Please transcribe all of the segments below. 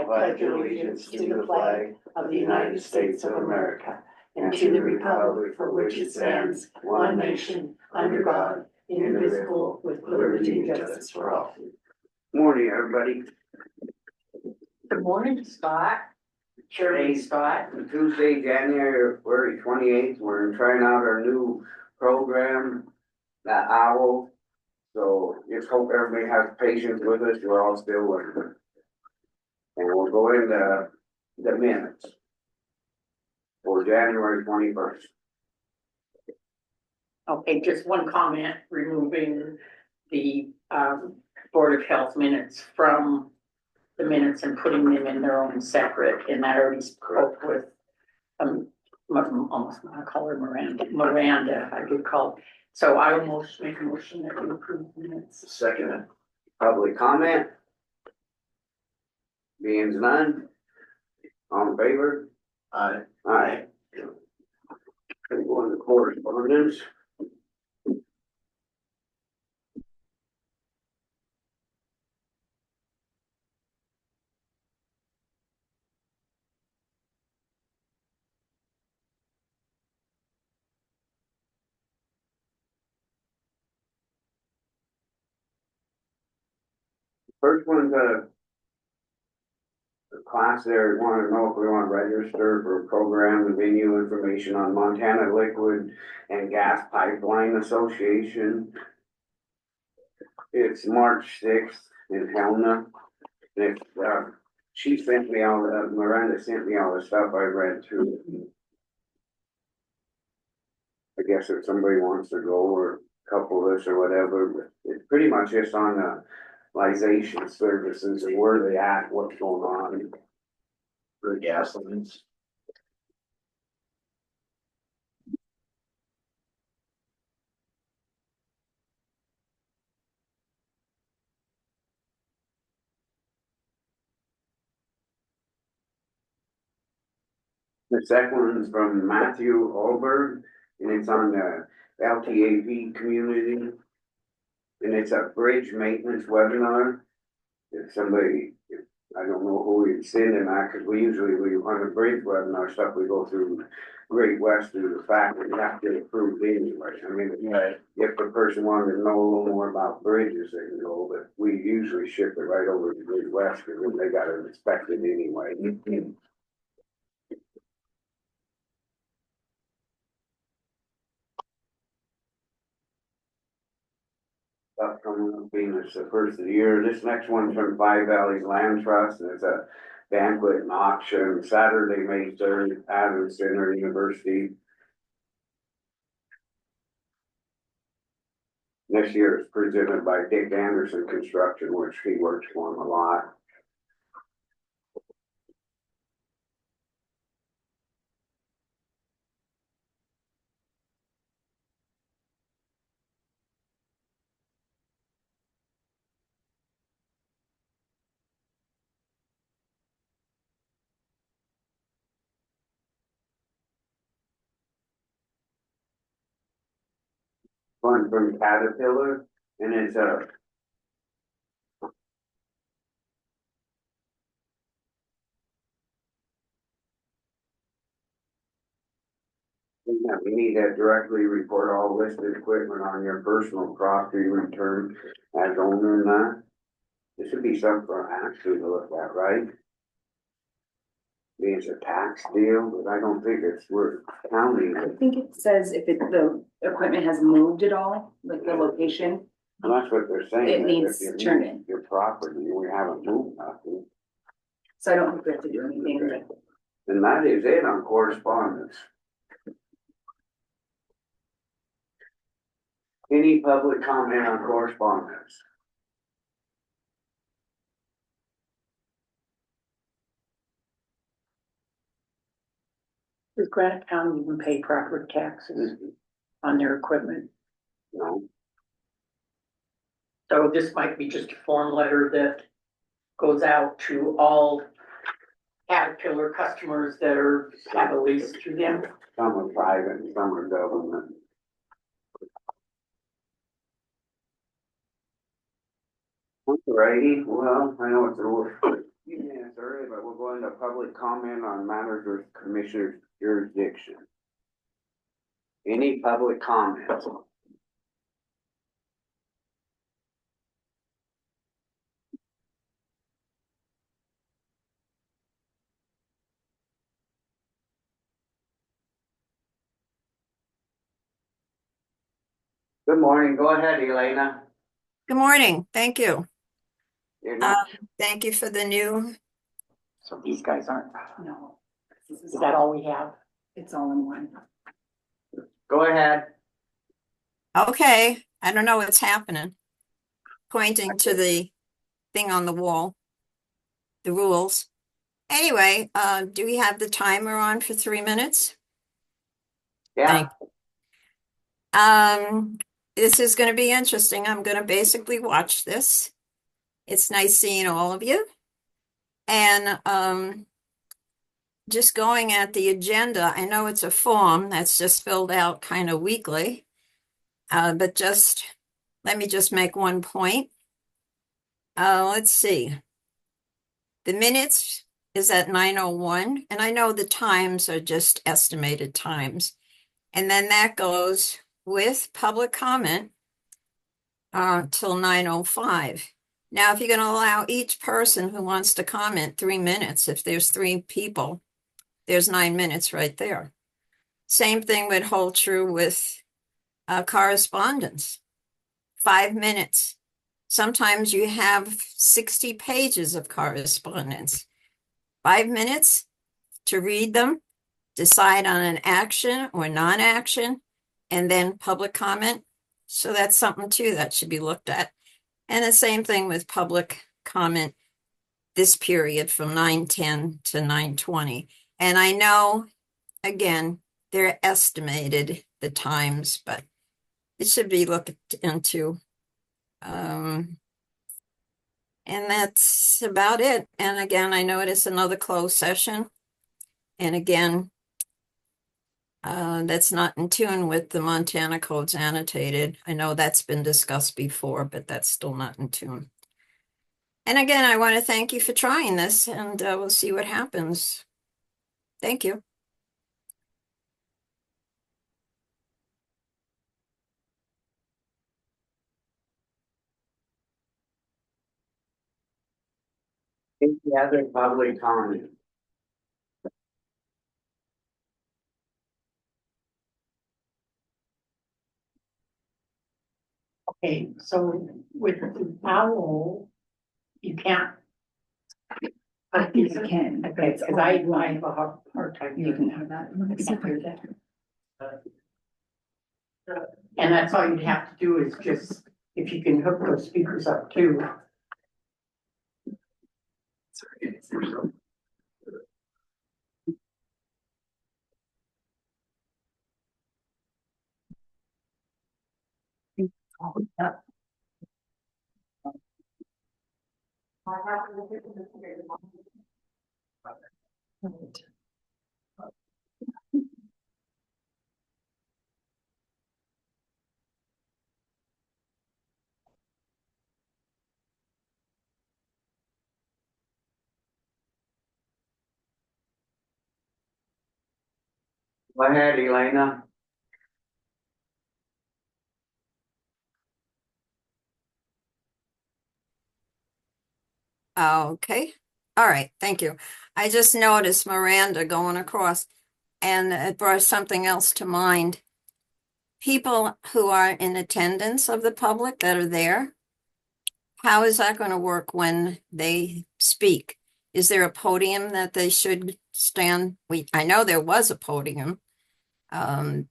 pledge allegiance to the flag of the United States of America and to the republic for which it stands, one nation, under God, indivisible, with liberty and justice for all. Morning, everybody. Good morning, Scott. Shirley Scott. Tuesday, January 28th, we're trying out our new program, the OWL. So just hope everybody has patience with us. We're all still learning. And we'll go into the minutes for January 21st. Okay, just one comment, removing the Board of Health minutes from the minutes and putting them in their own separate, and that already spoke with almost I call her Miranda, I did call. So I will make a motion that we approve the minutes. Second, public comment. Being none. All in favor? Aye. Aye. Go into correspondence. First one's a class there, want to know if we want to register for a program and venue information on Montana Liquid and Gas Pipeline Association. It's March 6th in Helena. And she sent me all the, Miranda sent me all the stuff I read through. I guess if somebody wants to go or couple this or whatever, it's pretty much just on the liaison services and where they at, what's going on. For gas lines. The second one is from Matthew Alberg, and it's on the LTAP community. And it's a bridge maintenance webinar. If somebody, I don't know who we send them at, because we on a bridge webinar stuff, we go through Great West through the fact that we have to get approved anyway. I mean, Right. if the person wanted to know a little more about bridges, they can go, but we usually ship it right over to Great West, because they got it inspected anyway. Stuff coming up, being it's the first of the year. This next one's from Five Valleys Land Trust, and it's a banquet and auction Saturday, May 3rd, Adams Center University. This year it's presented by Dick Anderson Construction, which he works for him a lot. One from Caterpillar, and it's a yeah, we need to directly report all listed equipment on your personal property return as owner and that. This would be something for Ashley to look at, right? It's a tax deal, but I don't think it's worth counting. I think it says if the equipment has moved at all, like the location, And that's what they're saying. it that needs if you turned move in. your property, we haven't moved nothing. So I don't think we have to do anything. Okay. And that is it on correspondence. Any public comment on correspondence? Does Granite County even pay property taxes on their equipment? No. So this might be just a form letter that goes out to all Caterpillar customers that have a lease through them. Some are private and some are government. Alrighty, well, I know it's a few minutes early, but we're going to public comment on matters with commissioner's jurisdiction. Any public comments? Good morning, go ahead, Elena. Good morning. Thank you. You're not- Thank you for the new, So these guys aren't, No. This is that all we have? It's all in one. Go ahead. okay, I don't know what's happening. Pointing to the thing on the wall, the rules. Anyway, do we have the timer on for 3 minutes? Yeah, This is going to be interesting. I'm going to basically watch this. It's nice seeing all of you. And just going at the agenda, I know it's a form that's just filled out kind of weekly. But just let me just make one point. Let's see. The minutes is at 9:01, and I know the times are just estimated times. And then that goes with public comment till 9:05. Now, if you're going to allow each person who wants to comment 3 minutes, if there's 3 people, there's 9 minutes right there. Same thing would hold true with correspondence. 5 minutes. Sometimes you have 60 pages of correspondence. 5 minutes to read them, decide on an action or non-action, and then public comment. So that's something too that should be looked at. And the same thing with public comment this period from 9:10 to 9:20. And I know, again, they're estimated the times, but it should be looked into. And that's about it. And again, I know it is another closed session. And again, that's not in tune with the Montana codes annotated. I know that's been discussed before, but that's still not in tune. And again, I want to thank you for trying this, and we'll see what happens. Thank you. any other public comment? Okay, so with the owl, you can't. I think you can. Okay, because I have a hard time. You can have that. And that's all you'd have to do is just, if you can hook those speakers up too. Go ahead, Elena. Okay. All right. Thank you. I just noticed Miranda going across, and it brought something else to mind. People who are in attendance of the public that are there, how is that going to work when they speak? Is there a podium that they should stand? I know there was a podium, and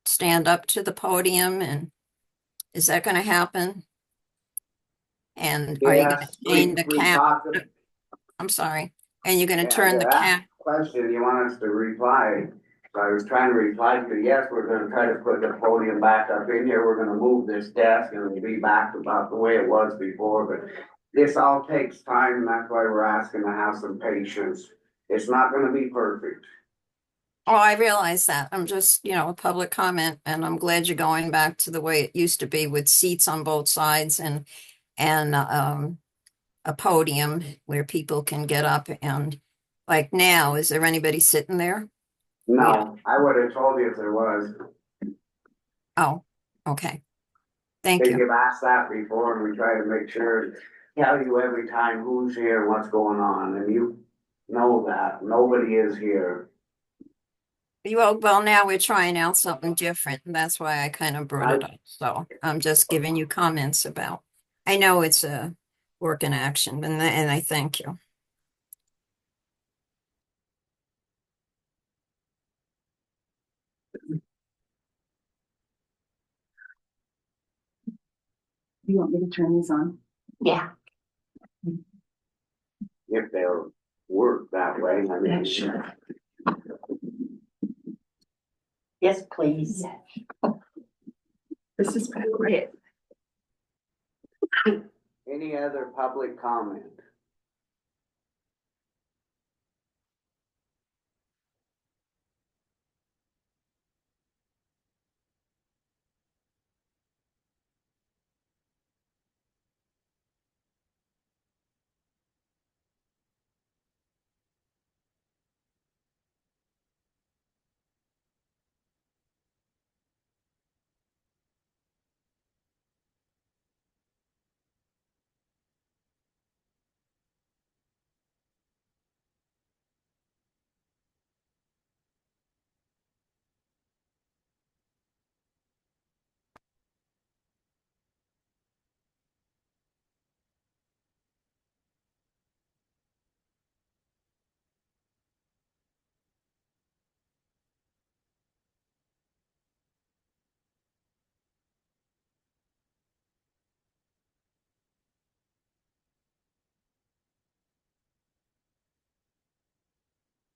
stand up to the podium, and is that going to happen? And are you going to change the cap? I'm sorry. And you're going to turn the cap? Question, you want us to reply? So I was trying to reply to, yes, we're gonna try to put the podium back up in here, we're gonna move this desk and it'll be back about the way it was before, but this all takes time, and that's why we're asking to have some patience. It's not gonna be perfect. Oh, I realize that. I'm just, a public comment, and I'm glad you're going back to the way it used to be with seats on both sides and a podium where people can get up and, like now, is there anybody sitting there? No, I would have told you if there was. Oh, okay. I Thank think you. you've asked that before, and we try to make sure, tell you every time who's here, and what's going on, and you know that, nobody is here. Well, now we're trying out something different, and that's why I kind of brought it up. So I'm just giving you comments about, I know it's a work in action, and I thank you. You want me to turn these on? Yeah. If they'll work that way, I mean. Sure. Yes, please. This is great. Any other public comment?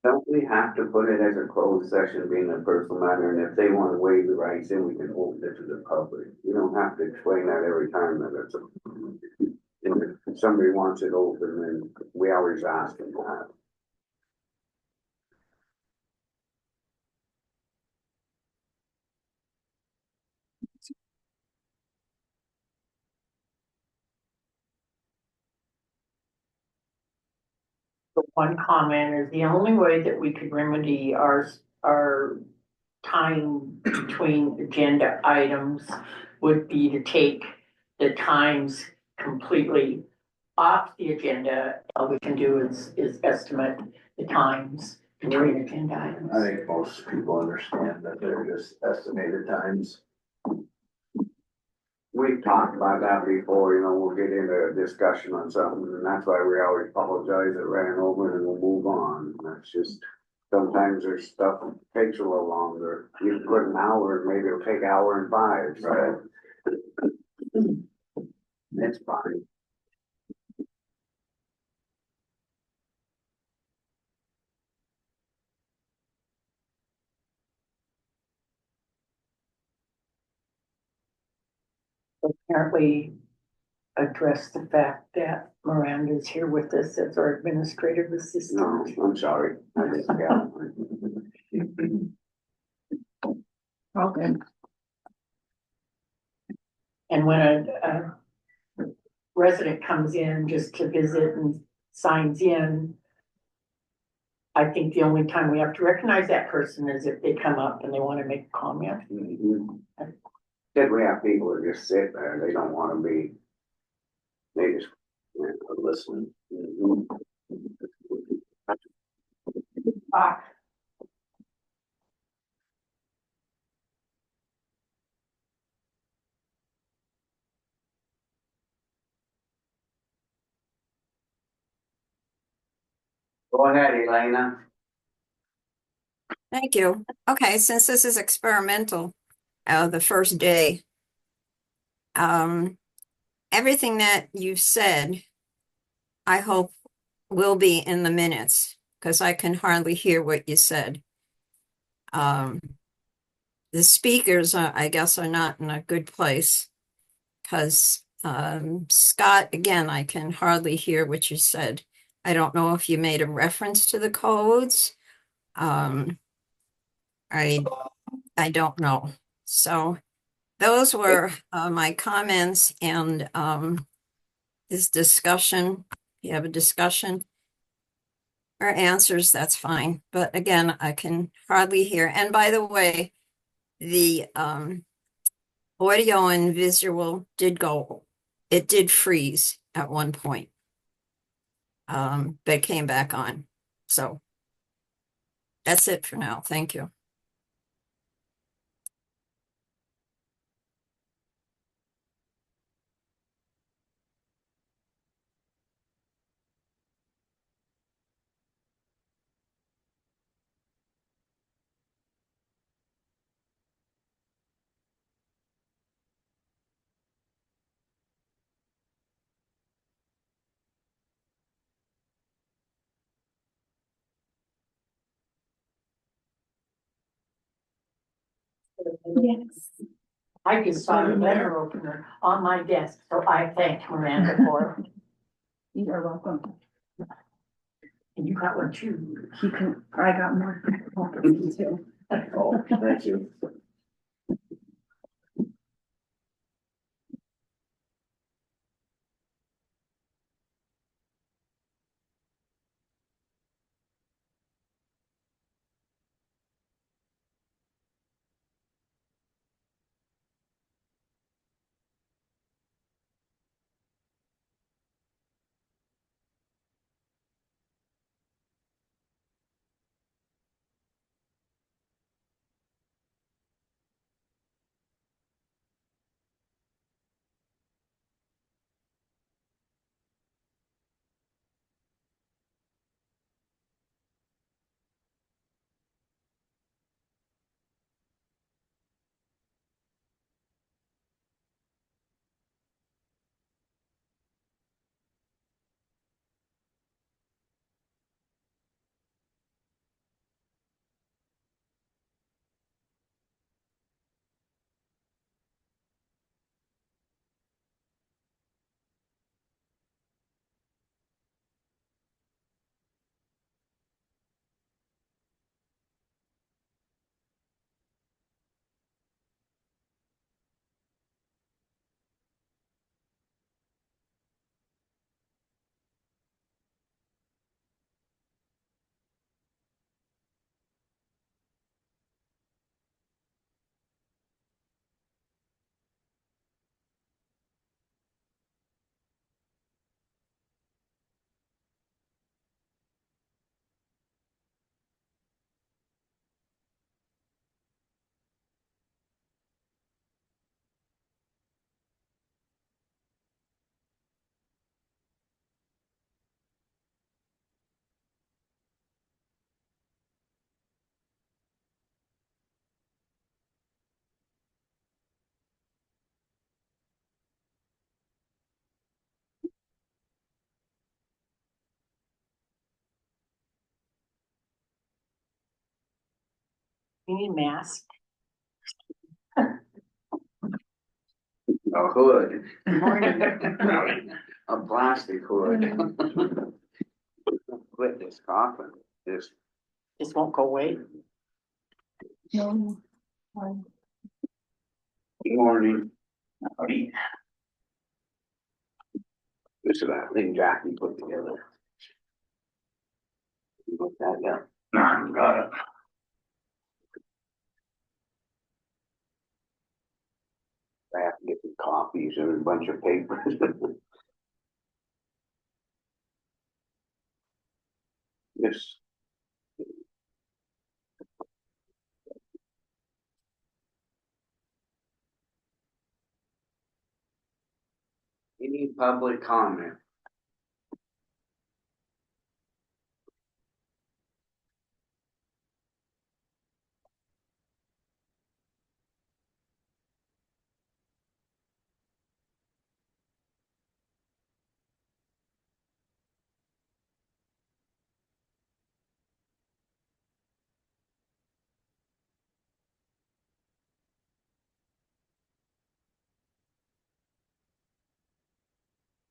Don't we have to put it as a closed session being a personal matter, and if they want to waive the rights, then we can open it to the public. You don't have to explain that every time that it's a. If somebody wants it open, then we always ask them that. The one comment is the only way that we could remedy our time between agenda items would be to take the times completely off the agenda. All we can do is estimate the times between agenda items. I think most people understand that they're just estimated times. We've talked about that before, we'll get into a discussion on something, and that's why we always apologize it ran over and we'll move on. That's just, sometimes there's stuff that takes a little longer. You can put an hour, maybe it'll take an hour and 5, so. It's fine. Apparently address the fact that Miranda's here with us as our administrative No, assistant. I'm sorry. I just got. All good. And when a resident comes in just to visit and signs in, I think the only time we have to recognize that person is if they come up and they want to make a comment. Did we have people that just sit there, they don't wanna be. They just, listen. Ah, Go ahead, Elena. Thank you. Okay, since this is experimental, the first day, everything that you've said, I hope will be in the minutes, because I can hardly hear what you said. The speakers, I guess, are not in a good place, because Scott, again, I can hardly hear what you said. I don't know if you made a reference to the codes. I don't know. So those were my comments and this discussion. you have a discussion or answers, that's fine. But again, I can hardly hear. And by the way, the audio and visual it did freeze at one point. But it came back on. So that's it for now. Thank you. Yes. I just saw the letter opener on my desk, so I thanked Miranda for it. You are welcome. And you got one too. You can, I got more. Too. Oh, thank you. You need a mask. A hood. Morning. A plastic hood. Quit this coughing, this This won't go away. No. morning. This is that thing Jackie put together. You look that, yeah. Nah, got it. I have to get some copies and a bunch of papers. This. Any public comment?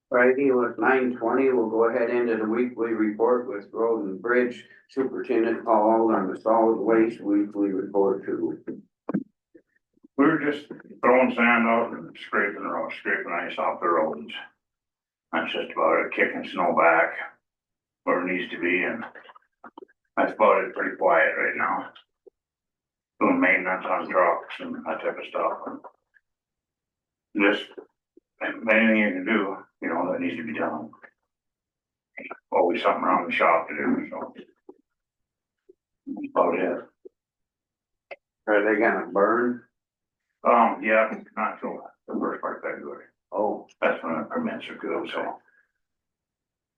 Friday was 9:20. We'll go ahead into the weekly report with Road and Bridge Superintendent Paul on the solid waste weekly report too. We were just throwing sand out and scraping ice off the roads. That's just about it, kicking snow back where it needs to be, and that's about it, pretty quiet right now. Doing maintenance on trucks and that type of stuff, and just anything you can do, you know, that needs to be done. Always something around the shop to do, so. That's about it. Are they gonna burn? Yeah, not till the first part of February. Oh, That's when the permits are good, so.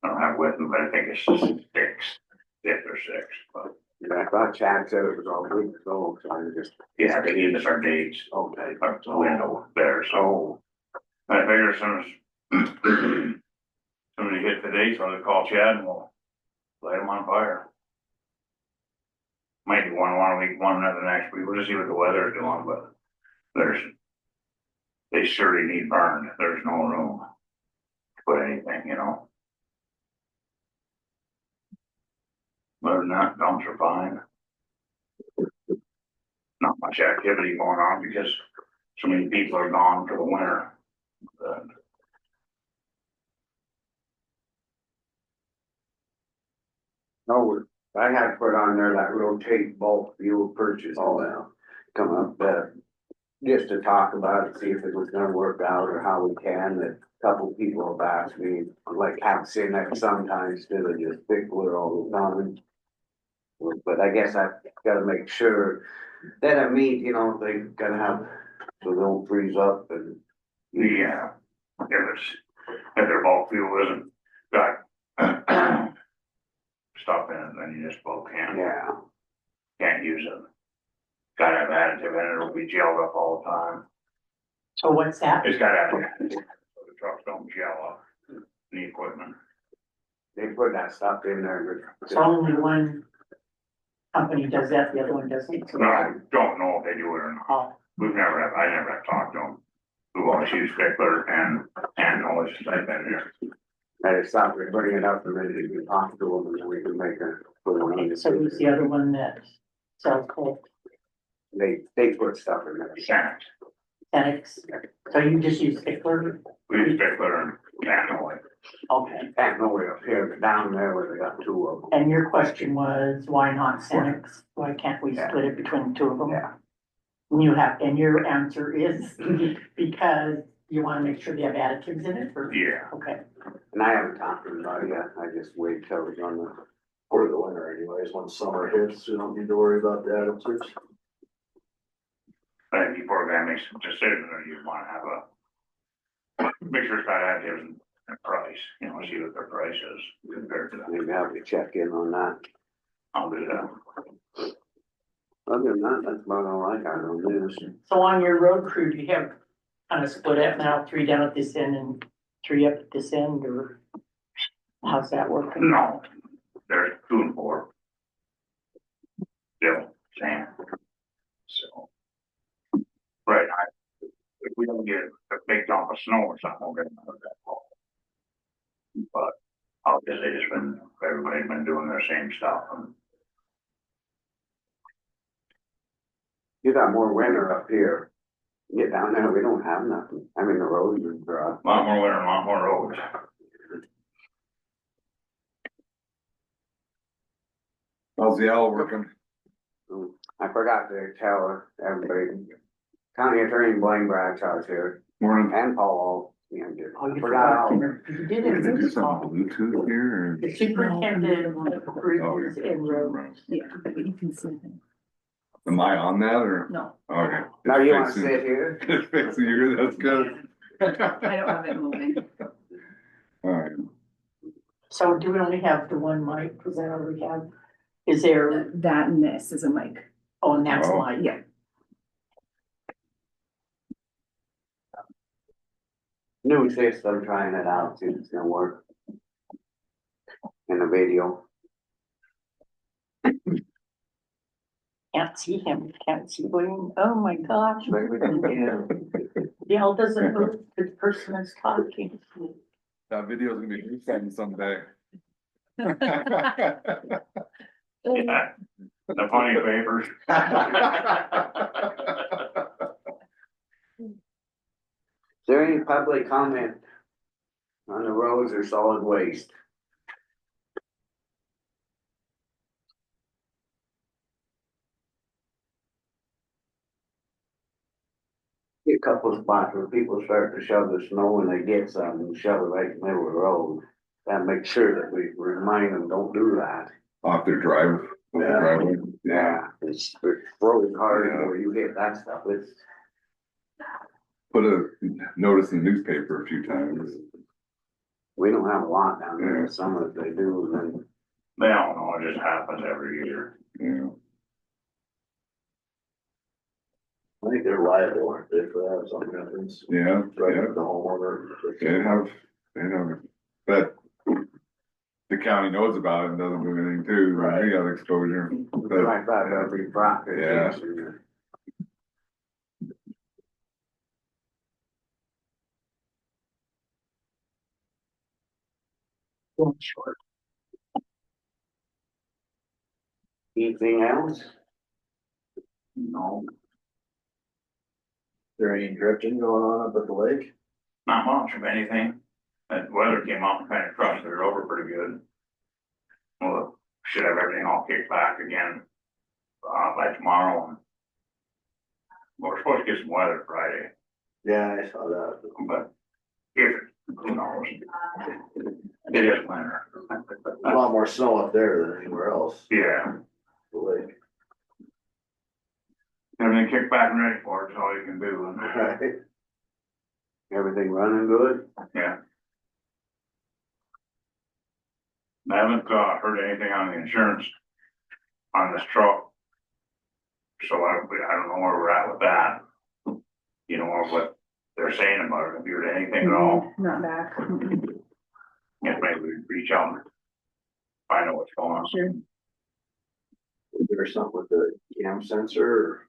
I don't have with them, but I think it's 6, 5th or 6th, but yeah, I thought Chad said it was all week ago, so I just. yeah, they give us our dates, Okay. our window there, so. Oh, I figure as soon as somebody hit the dates, I'll just call Chad and we'll light them on fire. Might do one week, one another next week, we'll just see what the weather is doing, but they surely need burned, there's no room to put anything, you know. Other than that, dumps are fine. Not much activity going on because so many people are gone for the winter. But no, I had put on there that rotate bulk fuel purchase. Oh, yeah. Come up, just to talk about it, see if it was gonna work out or how we can. A couple people have asked me, like, have seen that sometimes instead of just Bickler all the time. But I guess I gotta make sure that I meet, you know, they gotta have, so they don't freeze up and. yeah, if their bulk fuel isn't got stuff in it, then you just both Yeah, can't use it. Gotta have additive in it, it'll be gelled up all the time. So what's that? It's gotta have additive, so the trucks don't gel up, the equipment. they put that stuff in there. So only one company does that, the other one doesn't. No, I don't know if they do it or not. Oh, I never have talked to them. We've always used Bickler and always type in there. I just thought we'd bring it up and then we can talk to them and then we can make a. put it on okay, the so who's the other one that sells coal? They put stuff in there. Sand. Fenix? So you just use Stickler? We use Bickler and oil. Okay, Can't know way up here, but down there where they got two of them. and your question was, why not Fenix? Why can't we split it between the two of them? Yeah. And your answer is because you wanna make sure they have additives in it or? Yeah. Okay, And I haven't talked to them about it yet, I just wait till it's on the. For the winter anyways, when summer hits, you don't need to worry about the additives. I think before that makes a decision, or you wanna have make sure it's got additives and price, you know, see what their price is compared to that. Maybe have to check in on that. I'll do that. Other than that, that's about all I got on this. so on your road crew, do you have kind of split up now, 3 down at this end and 3 up at this end, or how's that working? No, there's 2 and 4. Still, same. So. Right, if we don't get a big dump of snow or something, we'll get another that fall. But obviously, everybody's been doing their same stuff and You got more winter up here. Get down there, we don't have nothing. I mean, the roads are dry. a lot more winter, a lot more roads. How's the owl working? I forgot to tell everybody, County Attorney Blaine Bradshaw's here, Morning. and Paul, yeah, Oh, you forgot. you did Did they do it. something Bluetooth here The superintendent or? bridges and roads. Yeah, but you can see them. Am I on that or? No, Okay. Now you wanna Fixing- sit here? Just fixing you, that's good. I don't have it moving. Alright, So do we only have the one mic? Is that all we have? Is there, That and this is a mic. oh, and that's Oh. Mike. Yeah. New system, trying it out, see if it's gonna work. In the video. Can't see him, can't see William. Oh my gosh, what are we gonna do? The hell doesn't move, the person is talking. that video's gonna be fun someday. Yeah, the funny papers. Is there any public comment? on the roads or solid waste. Get a couple of spots where people start to shove the snow and they get some and shove it right in the middle of the road. That makes sure that we remind them, don't do that. Off their driveway, yeah. It's really hard where you hit that stuff. It's, Put a notice in the newspaper a few times, we don't have a lot down there. Some of it they do, and then They don't know, it just happens every year. you know. I think they're liable, aren't they, for that, if something happens? Yeah, Right, yeah, the homeowner. they have, but the county knows about it and doesn't do anything too, Right. they got exposure. But, like that every property. Yeah. Going short. Anything else? No, There ain't drifting going on up at the lake? not much of anything. That weather came out and kind of crushed it over pretty good. Well, should have everything all kicked back again, by tomorrow. And we're supposed to get some weather Friday, Yeah, I saw that. but if, who knows? It is winter. A lot more snow up there than anywhere else, Yeah, the lake. everything kicked back and ready for it, is all you can do. And, Right. Everything running good? yeah. I haven't, heard anything on the insurance on this truck. So I don't know where we're at with that. You know, or what they're saying about it, have you heard anything at all? Not back. Yes, maybe we reach out and find out what's going on. Sure. Is there something with the cam sensor or?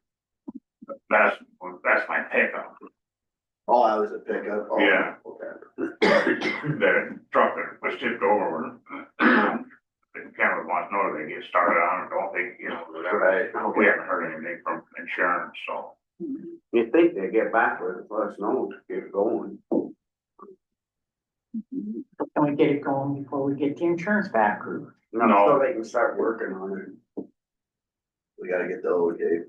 That's my pickup. Oh, I was a pickup? Oh, Yeah. Okay. The truck that was tipped over, the camera wants to know if they get started on it, don't they, you know, whatever. Right. We haven't heard anything from insurance, so. You think they get back with it, let us know to get it going. Can we get it going before we get the insurance back? Or No, so they can start working on it. We gotta get the okay.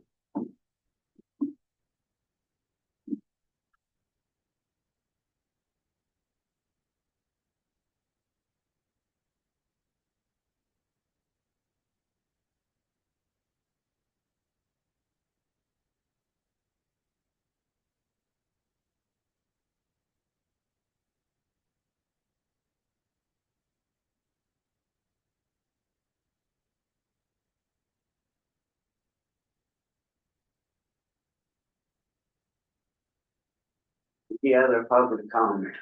The other public comment.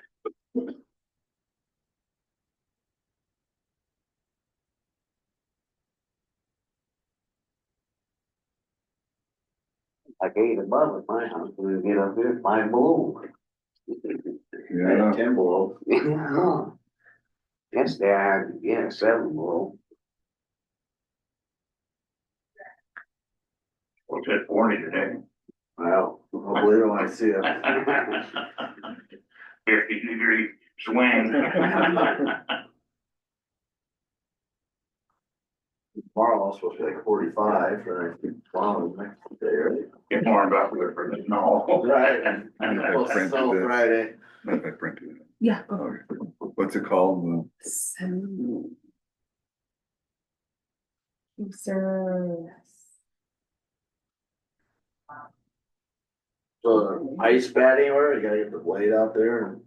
Like 8 above at my house, when we get up there, 5 below. Yeah, 10 below. Yeah. Yes, they are, yeah, 7 below. We'll hit 40 today. Wow, I'll believe it when I see it. 50-degree swing. Tomorrow I'm supposed to be like 45 for tomorrow, next day, right? Get warmed up good for the snow. Right. Well, snow Friday. I printed it. Yeah. Oh, what's it called? So ice bad anywhere? You gotta get the blade out there and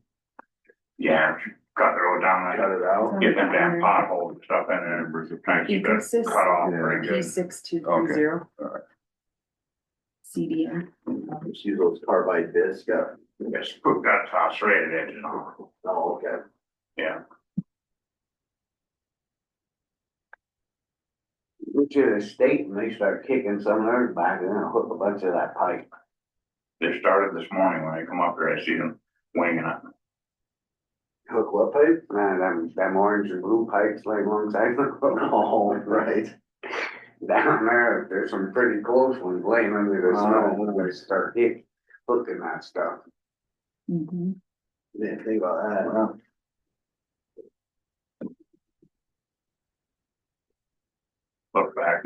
Yeah, cut the road down, cut like, it out. get them damn potholes and stuff in there, try and keep it cut off pretty good. P6230. Alright. CDM. Just use those carbide discs, got, Just put that serrated edges on, oh, okay. yeah. Went to the state and they start kicking some of theirs back and then hook a bunch of that pipe. They started this morning when I come up here, I see them winging it. Hook what pipe? Them orange and blue pipes laying alongside the road. Oh, right. Down there, there's some pretty close ones laying under the snow when they start hooking that stuff. Mhm. Didn't think about that, huh?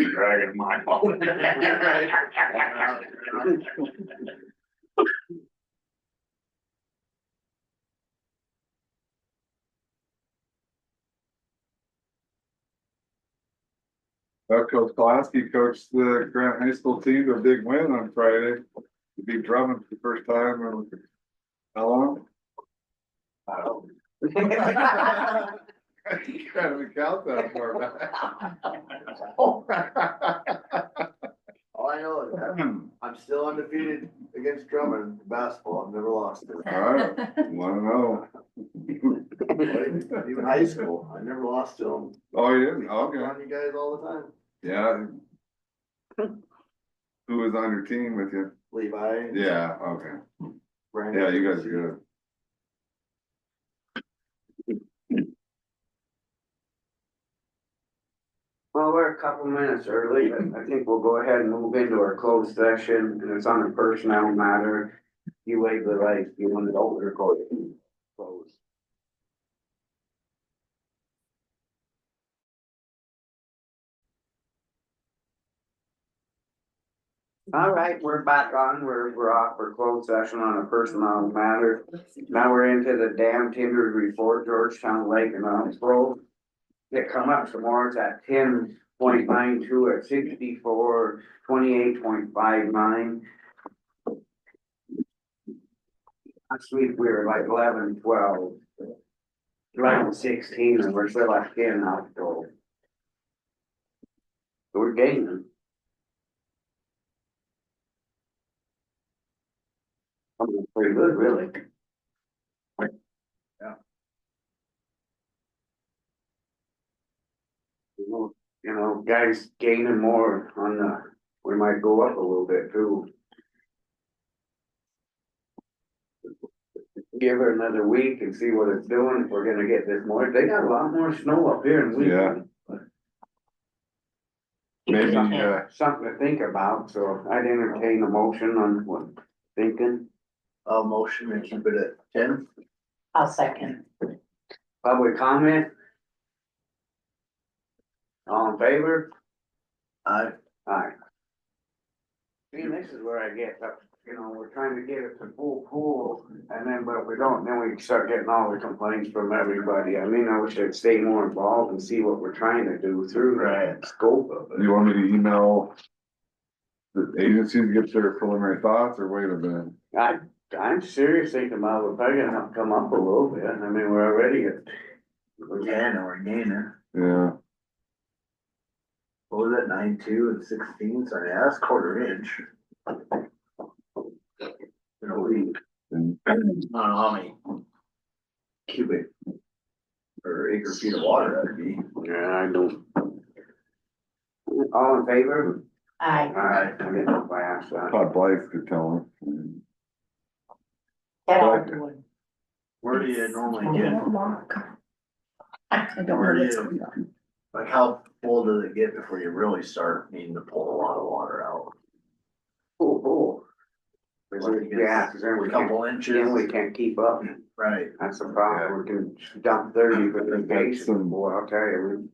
dragging my phone. Coach Pulaski coached the Grant High School team to a big win on Friday. He beat Drummond for the first time in how long? You can't even count that far back. All I know is I'm still undefeated against Drummond in basketball. I've never lost it. All right, wanna know? Even high school, I never lost to them. Oh, you didn't? Okay, On you guys all the time. yeah. Who was on your team with you? Levi. Yeah, okay. Brandon. Yeah, you guys are good. Well, we're a couple minutes early, but I think we'll go ahead and move into our closed session, and it's on a personnel matter. You wait the light, you want it over or close? Close. All right, we're back on, we're off for closed session on a personnel matter. Now we're into the dam tender report, Georgetown Lake and Grove. It come up some more, it's at 10.92 at 64.28.59. Last week we were like 11.12. 11.16, and we're still at 10 now, so. We're gaining. Pretty good, really. Yeah. You know, guys gaining more on the, we might go up a little bit too. Give her another week and see what it's doing, if we're gonna get this more, they got a lot more snow up here in Wheatland. Maybe, Something to think about, so I'd entertain a motion on what thinking. I'll motion and keep it at 10. I'll second. Public comment? All in favor? Aye. Aye. See, this is where I get up, you know, we're trying to get it to full pool, and then, but if we don't, then we start getting all the complaints from everybody. I mean, I wish I'd stay more involved and see what we're trying to do through the scope of it. you want me to email the agency to get their preliminary thoughts, or wait a minute? I'm serious thinking about, we're probably gonna have to come up a little bit, I mean, we're already at. Yeah, no, we're gaining. Yeah, What was that, 9.2 and 16, so yeah, that's quarter inch. In a week. and I don't know how many cubic or acre feet of water that'd be. Yeah, I don't. All in favor? Aye. Alright, I didn't know if I asked that. Todd Blythe could tell them. That I'll Right. do it. Where do you normally I get, don't walk. I don't know Where do what's you- going on. like how full does it get before you really start needing to pull a lot of water out? Oh. Like you get Yeah, cause then A we can't, couple then inches, we can't keep up, right? that's the problem, we can dump 30 for irrigation, boy, I'll tell you.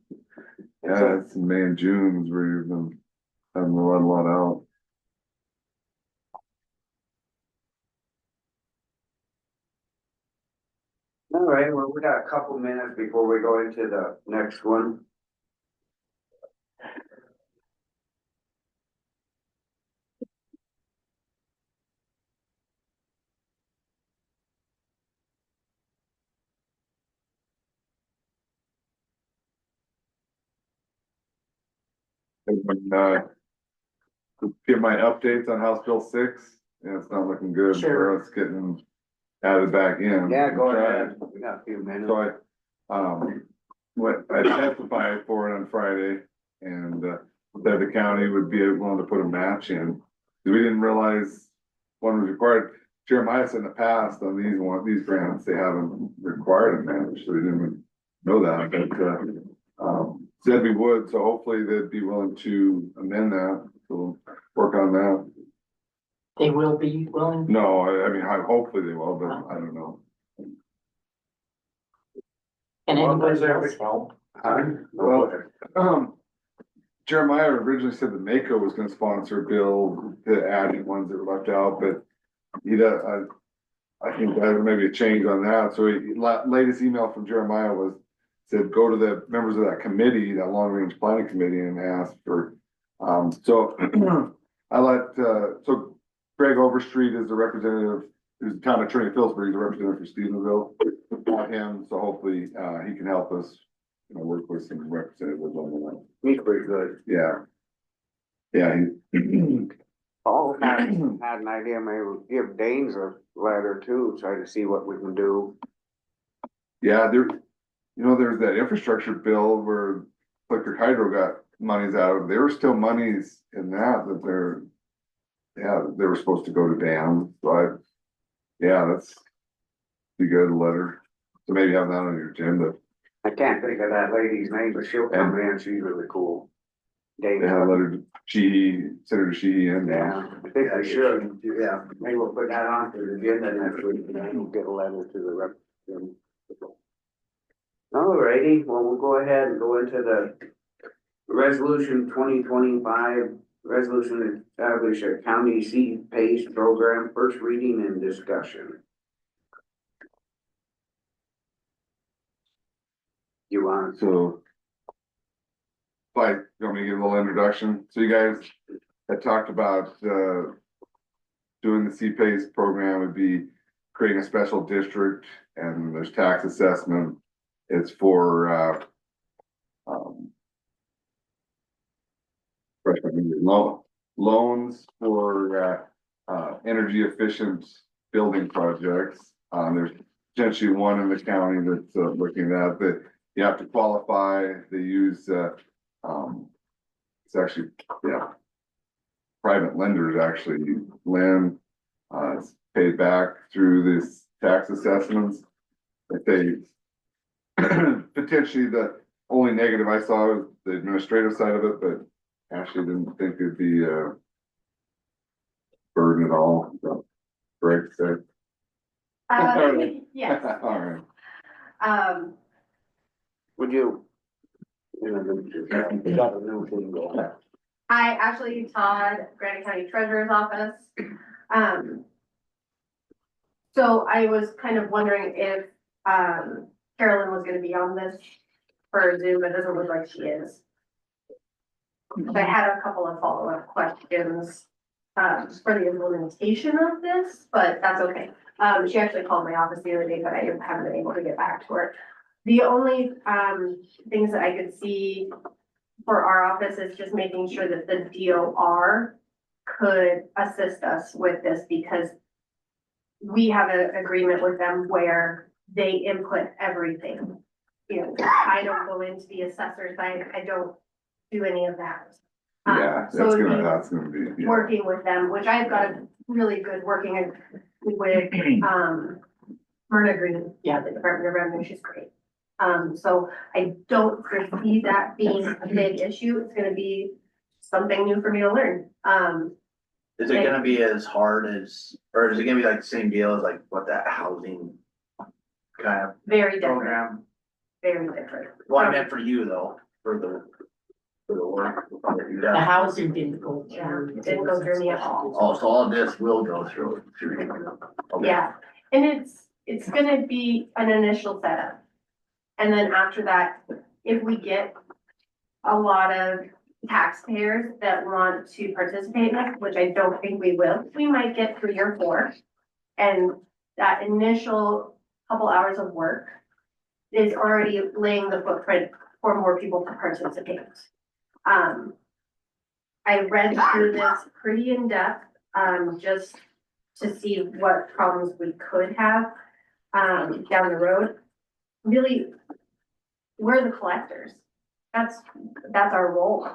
Yeah, it's in May and June is where you've been having to run a lot out. All right, well, we got a couple minutes before we go into the next one. And, get my updates on House Bill 6, and it's not looking good for us getting added back in. Yeah, go Tried. ahead, we got a few minutes. So I testified for it on Friday, and, said the county would be willing to put a match in. We didn't realize one was required. Jeremiah said in the past on these grants, they haven't required a match, so we didn't know that, but, said we would, so hopefully they'd be willing to amend that, so we'll work on that. They will be willing. No, I mean, hopefully they will, but I don't know. And anybody else? Huh? Well, Jeremiah originally said that Mako was gonna sponsor a bill to add in ones that were left out, but he does, I think that maybe a change on that, so latest email from Jeremiah was, said, go to the members of that committee, that long range planning committee and ask for, so so Greg Overstreet is the representative, who's the town attorney of Phillipsburg, he's a representative for Stephenville. Want him, so hopefully, he can help us, work with some representatives on that. He's pretty good. Yeah. Yeah, Paul had an idea, maybe we'll give Danes a letter too, try to see what we can do. yeah, there's that infrastructure bill where Electric Hydro got monies out of, there were still monies in that they were supposed to go to dams, but that's be good, a letter. So maybe have that on your agenda. I can't think of that lady's name, but she'll come in, she's really cool. Dave, They had a letter to Senator Sheehy and. yeah, I think we should. Yeah. Maybe we'll put that on to the agenda next week, and then we'll get a letter to the rep. Alrighty, well, we'll go ahead and go into the resolution 2025, resolution to establish a county seed paste program, first reading and discussion. You want, So. You want me to give a little introduction? So you guys had talked about, doing the CPACE program would be creating a special district and there's tax assessment. It's for, loans for, energy efficient building projects. There's potentially one in the county that's, looking at that. You have to qualify, they use, it's actually, private lenders actually lend, it's paid back through this tax assessments. That they, potentially the only negative I saw was the administrative side of it, but Ashley didn't think it'd be a burden at all, so, correct, so. Yes. All right. would you? You got a new thing going. I actually taught Granite County Treasurer's Office. So I was kind of wondering if, Carolyn was gonna be on this for Zoom, but it doesn't look like she is. I had a couple of follow-up questions, for the implementation of this, but that's okay. She actually called my office the other day, but I haven't been able to get back to her. The only, things that I could see for our office is just making sure that the DOR could assist us with this, because we have an agreement with them where they input everything. You know, I don't go into the assessor side, I don't do any of that. Yeah, So that's gonna be, yeah. working with them, which I've got a really good working with, Myrna Green, yeah, the Department of Revenue, she's great. So I don't foresee that being a big issue, it's gonna be something new for me to learn. Is it gonna be as hard as, or is it gonna be like the same deal as like what that housing kind of Very different, program? very different. Well, I meant for you though, for the work. that you The have. housing didn't go Yeah, through. it didn't go through me at all. Oh, so all this will go through. Okay. Yeah, and it's gonna be an initial setup. And then after that, if we get a lot of taxpayers that want to participate in it, which I don't think we will, we might get 3 or 4. And that initial couple hours of work is already laying the footprint for more people to participate. I read through this pretty in depth, just to see what problems we could have, down the road. Really, we're the collectors. That's our role.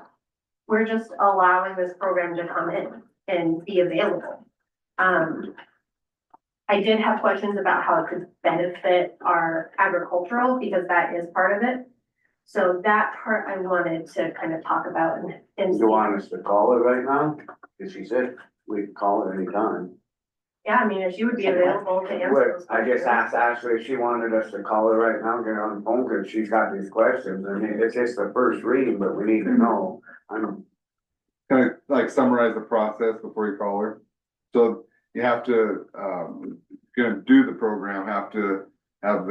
We're just allowing this program to come in and be available. I did have questions about how it could benefit our agricultural, because that is part of it. So that part I wanted to kind of talk about and. You want us to call it right now? Cause she said we could call it anytime. Yeah, I mean, if she would be available to answer What, those I just questions. asked Ashley if she wanted us to call her right now, get her on the phone, cause she's got these questions, I mean, it's just the first reading, but we need to know. I'm, Kind of like summarize the process before you call her. So you have to, gonna do the program, have to have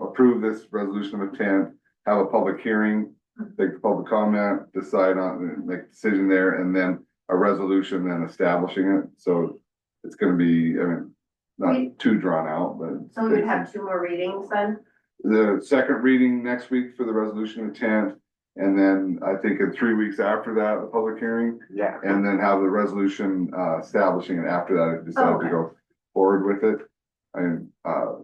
approve this resolution of intent, have a public hearing, take the public comment, decide on, make a decision there, and then a resolution then establishing it. So it's gonna be, I mean, not too drawn out, but. So we'd have 2 more readings then? The second reading next week for the resolution of intent, and then I think in 3 weeks after that, a public hearing, yeah, and then have the resolution establishing it after that, if you decide to go forward with it. And, A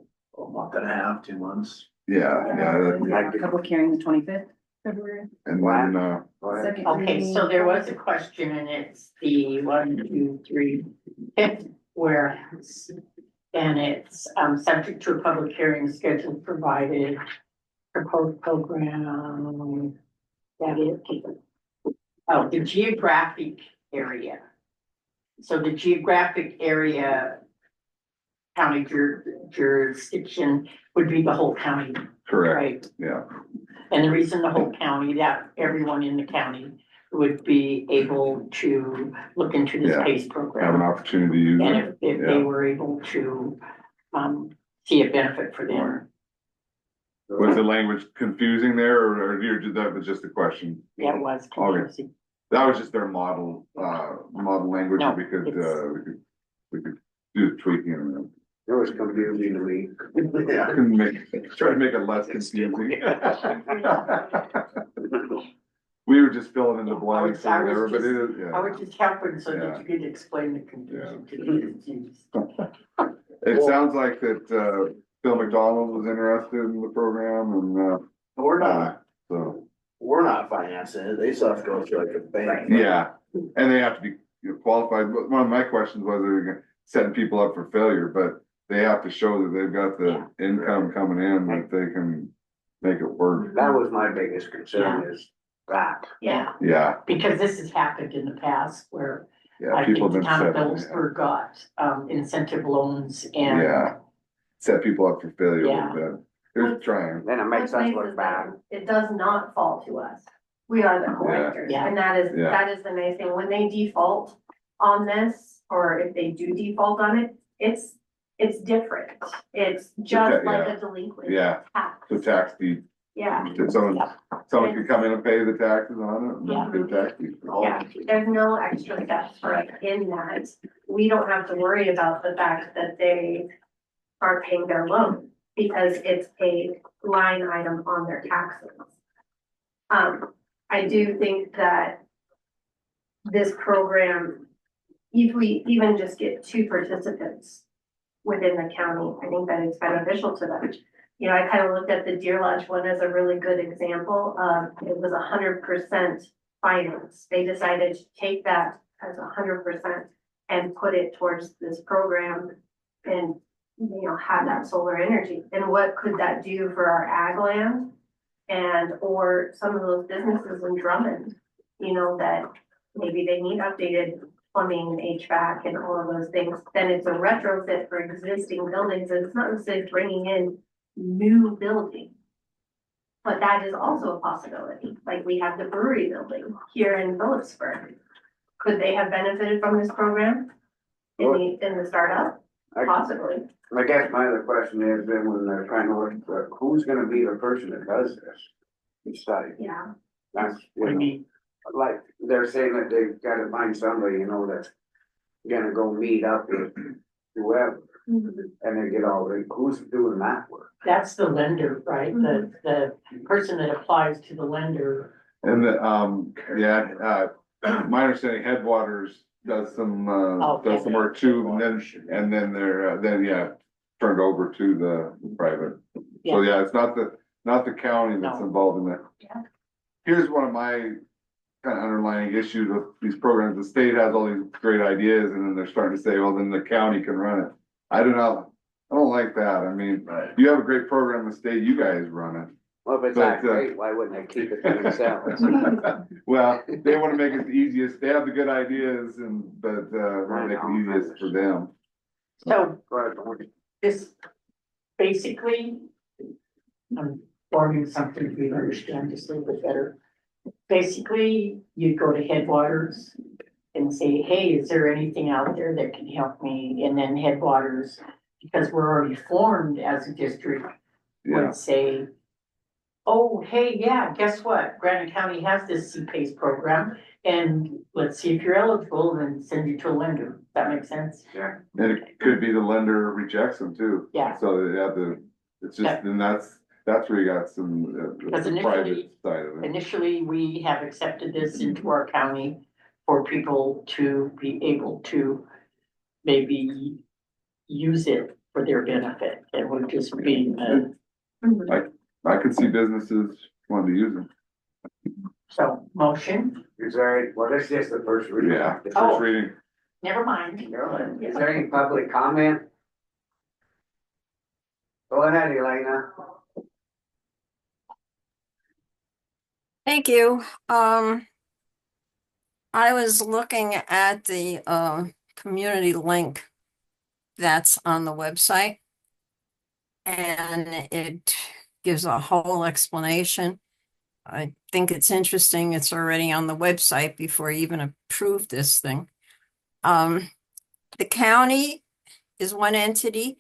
month and a half, 2 months. yeah, that- Public hearing the 25th February. and then, go ahead. Second Okay, reading. so there was a question and it's the 1, 2, 3, 5th whereas. And it's subject to a public hearing scheduled provided proposed program. That is. Oh, the geographic area. So the geographic area. County jurisdiction would be the whole county, correct, right? yeah, And the reason the whole county, that everyone in the county would be able to look into this Yeah, PACE have an program. opportunity to use And it. if yeah. they were able to, see a benefit for them. Was the language confusing there, or that was just a question? That was Okay. confusing. That was just their model language, No, that we could it's- do the tweaking and. It was confusing to me. Try to make it less confusing. We were just filling in the blanks I or was whatever, but it just- is, I yeah. was just helping so Yeah. that you could explain the confusion to the confused. It sounds like that, Phil McDonald was interested in the program and, We're not, so, we're not financing it, they still have to go through like a bank. yeah. And they have to be, qualified, but one of my questions was, they're gonna setting people up for failure, but they have to show that they've got the income coming in, that they can make it work. That was my biggest concern is that. Yeah, Yeah, because this has happened in the past where yeah, I think people the have been town of setting, Phillipsburg got incentive loans and. yeah. Set people up for failure a Yeah. little bit. They're trying, Then it makes What's us nice look is bad. that it does not fall to us. We are the collectors, Yeah. and that is, Yeah. that is the nice thing, when they default on this, or if they do default on it, it's different. It's just like yeah. a delinquent yeah, tax. the tax deed, Yeah, that someone can come in and pay the taxes on it, Yeah. and get tax deed. yeah, there's no extra steps for us in that. We don't have to worry about the fact that they aren't paying their loan, because it's a line item on their taxes. I do think that this program, if we even just get 2 participants within the county, I think that it's beneficial to them. You know, I kind of looked at the Deer Lodge one as a really good example of, it was 100% finance. They decided to take that as 100% and put it towards this program and, you know, have that solar energy. And what could that do for our ag land? And, or some of those businesses in Drummond, you know, that maybe they need updated plumbing and HVAC and all of those things, then it's a retrofit for existing buildings, and it's not necessarily bringing in new building. But that is also a possibility, like we have the brewery building here in Phillipsburg. Could they have benefited from this program in the startup? Possibly. I guess my other question is, then when they're trying to look, who's gonna be the person that does this study? Yeah. That's, What do you you know, mean? like, they're saying that they've gotta find somebody, you know, that's gonna go meet up with whoever, and they get all the, who's doing that work? That's the lender, right? The person that applies to the lender. And my understanding, Headwaters does some work too, and then they're, turned over to the private. So, yeah, it's not the county that's No. involved in that. Yeah. Here's one of my kind of underlying issues with these programs. The state has all these great ideas, and then they're starting to say, well, then the county can run it. I don't like that. I mean, you have a great program in the state, you guys run it. Well, if it's that great, why wouldn't they keep it to themselves? Well, they wanna make it the easiest, they have the good ideas but wanna make it easiest for them. So Go ahead, Tony. this basically, I'm forming something we understand just a little bit better. Basically, you go to Headwaters and say, hey, is there anything out there that can help me? And then Headwaters, because we're already formed as a district, Yeah, would say, oh, hey, yeah, guess what? Granite County has this CPACE program, and let's see if you're eligible, and send you to a lender. That makes sense? Yeah, and it could be the lender rejects them too. Yeah. So they have to, it's Yeah. just, and that's where you got some, Because the initially- private side of it. Initially, we have accepted this into our county for people to be able to maybe use it for their benefit. It would just be, I could see businesses wanting to use them. so, motion, is there, well, this is the first reading. Yeah, the Oh. first reading. never mind. Is there any public comment? Go ahead, Elena. Thank you. I was looking at the community link that's on the website, and it gives a whole explanation. I think it's interesting. It's already on the website before you even approved this thing. The county is one entity,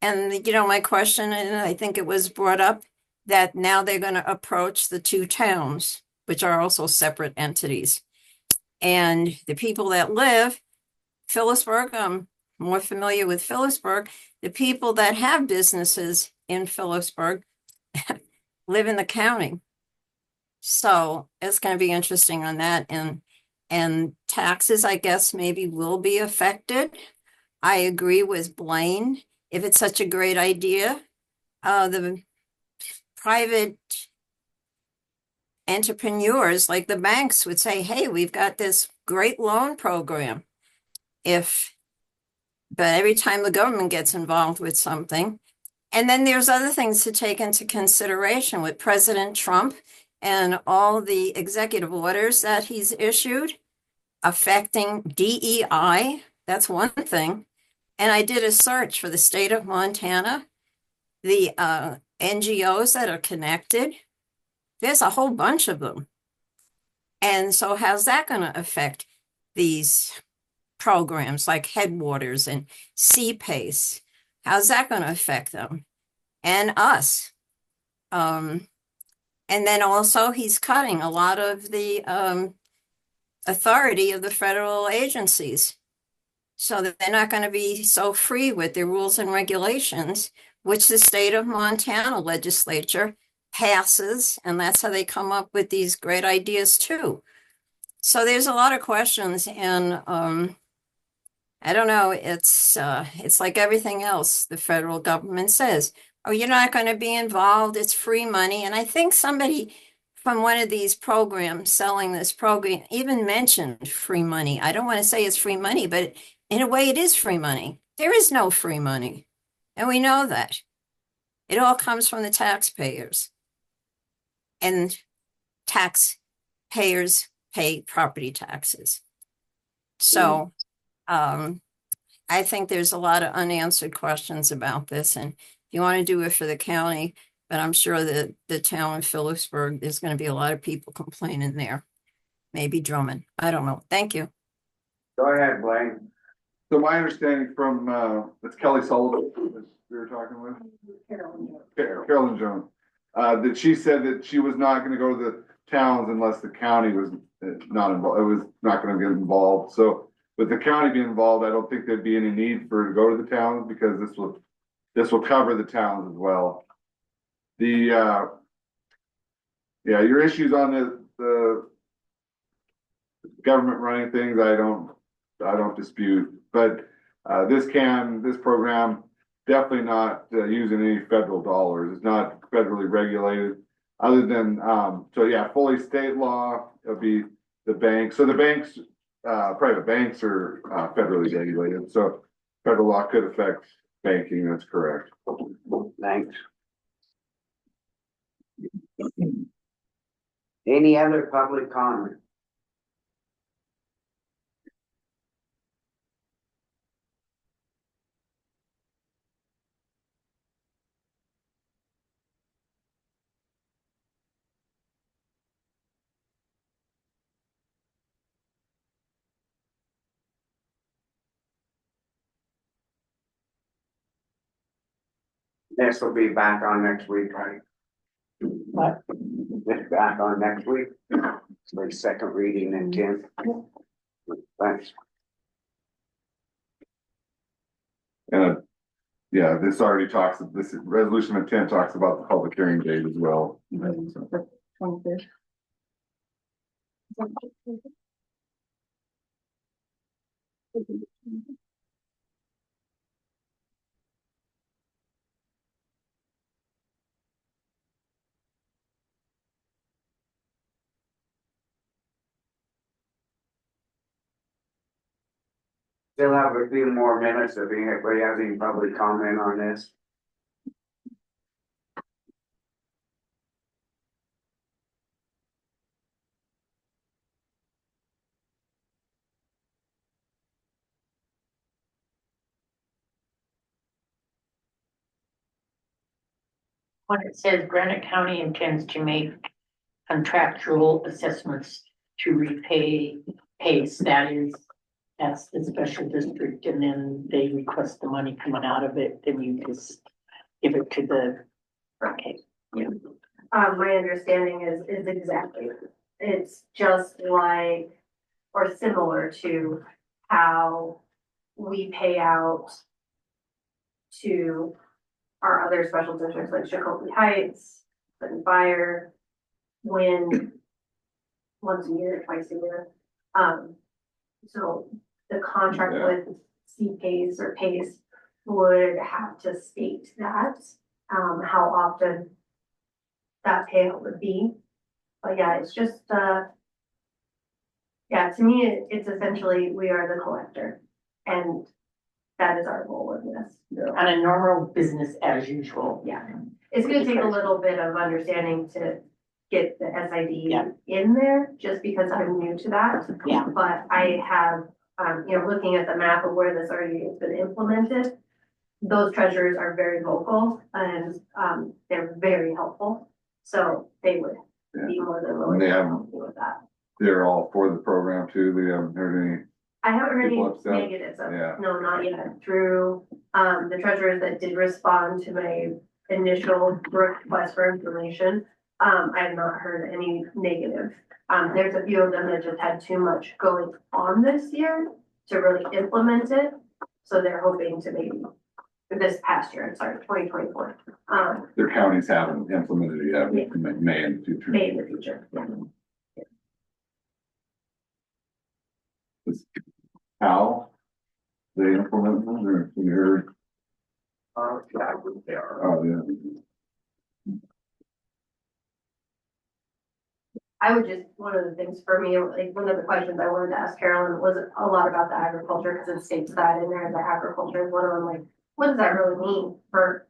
and my question, and I think it was brought up, that now they're going to approach the two towns, which are also separate entities. And the people that live, Phillipsburg, I'm more familiar with Phillipsburg. The people that have businesses in Phillipsburg live in the county. So it's going to be interesting on that. And taxes, I guess, maybe will be affected. I agree with Blaine. If it's such a great idea, the private entrepreneurs like the banks would say, hey, we've got this great loan program. But every time the government gets involved with something, and then there's other things to take into consideration with President Trump and all the executive orders that he's issued affecting DEI. That's one thing. And I did a search for the state of Montana, the NGOs that are connected. There's a whole bunch of them. And so how's that going to affect these programs like Headwaters and CPACE? How's that going to affect them and us? And then also he's cutting a lot of the authority of the federal agencies. So that they're not going to be so free with their rules and regulations, which the state of Montana legislature passes, and that's how they come up with these great ideas too. So there's a lot of questions, and I don't know, it's like everything else the federal government says, oh, you're not going to be involved, it's free money. And I think somebody from one of these programs selling this program even mentioned free money. I don't want to say it's free money, but in a way it is free money. There is no free money, and we know that. It all comes from the taxpayers, and taxpayers pay property taxes. So I think there's a lot of unanswered questions about this, and if you want to do it for the county, but I'm sure that the town of Phillipsburg, there's going to be a lot of people complaining there. Maybe Drummond. I don't know. Thank you. Go ahead, Blaine. So my understanding from, it's Kelly Sullivan that we were talking with, Carolyn Jones, that she said that she was not gonna go to the towns unless the county was not involved, it was not gonna get involved. So with the county being involved, I don't think there'd be any need for her to go to the towns, because this will cover the towns as well. Yeah, your issues on the government running things, I don't dispute, but this program definitely not using any federal dollars. It's not federally regulated, other than so yeah, fully state law. It'll be the banks. So the banks, private banks are federally regulated. So federal law could affect banking. That's correct. Thanks. Any other public comment? This will be back on next week, right? What? This back on next week, for second reading and 10th. Thanks. And, yeah, this already talks, this resolution intent talks about the public hearing date as well. So, 23rd. Still have a few more minutes if anybody has any public comment on this. When it says Granite County intends to make contractual assessments to repay PACE, that's the special district, and then they request the money coming out of it, then you just give it to the, okay. My understanding is exactly, it's just like, or similar to how we pay out to our other special districts like Chicopee Heights, Clinton Fire, when once a year, twice a year. So the contract with CPACE or PACE would have to state that, how often that payout would be. But yeah, it's just, yeah, to me, it's essentially, we are the collector, and that is our goal in this. On a normal business as usual. Yeah, it's gonna take a little bit of understanding to get the Yeah. SID in there, just because I'm new to that. Yeah. But I have, looking at the map of where this already has been implemented, those treasurers are very vocal and, they're very helpful. So they would be more than willing They to have- help me with that. They're all for the program too, they haven't heard I haven't heard any People upset? negatives of, Yeah. no, not yet, through, the treasurers that did respond to my initial request for information. I have not heard any negative. There's a few of them that just had too much going on this year to really implement it. So they're hoping to maybe, this past year, I'm sorry, 2024, any, their counties haven't implemented it yet, Yeah. may in the future. May in the future. How they implement them, or you heard, Yeah, they are. oh, yeah. I would just, one of the things for me, like, one of the questions I wanted to ask Carolyn was a lot about the agriculture, because it states that in there, the agriculture is one of them, like, what does that really mean for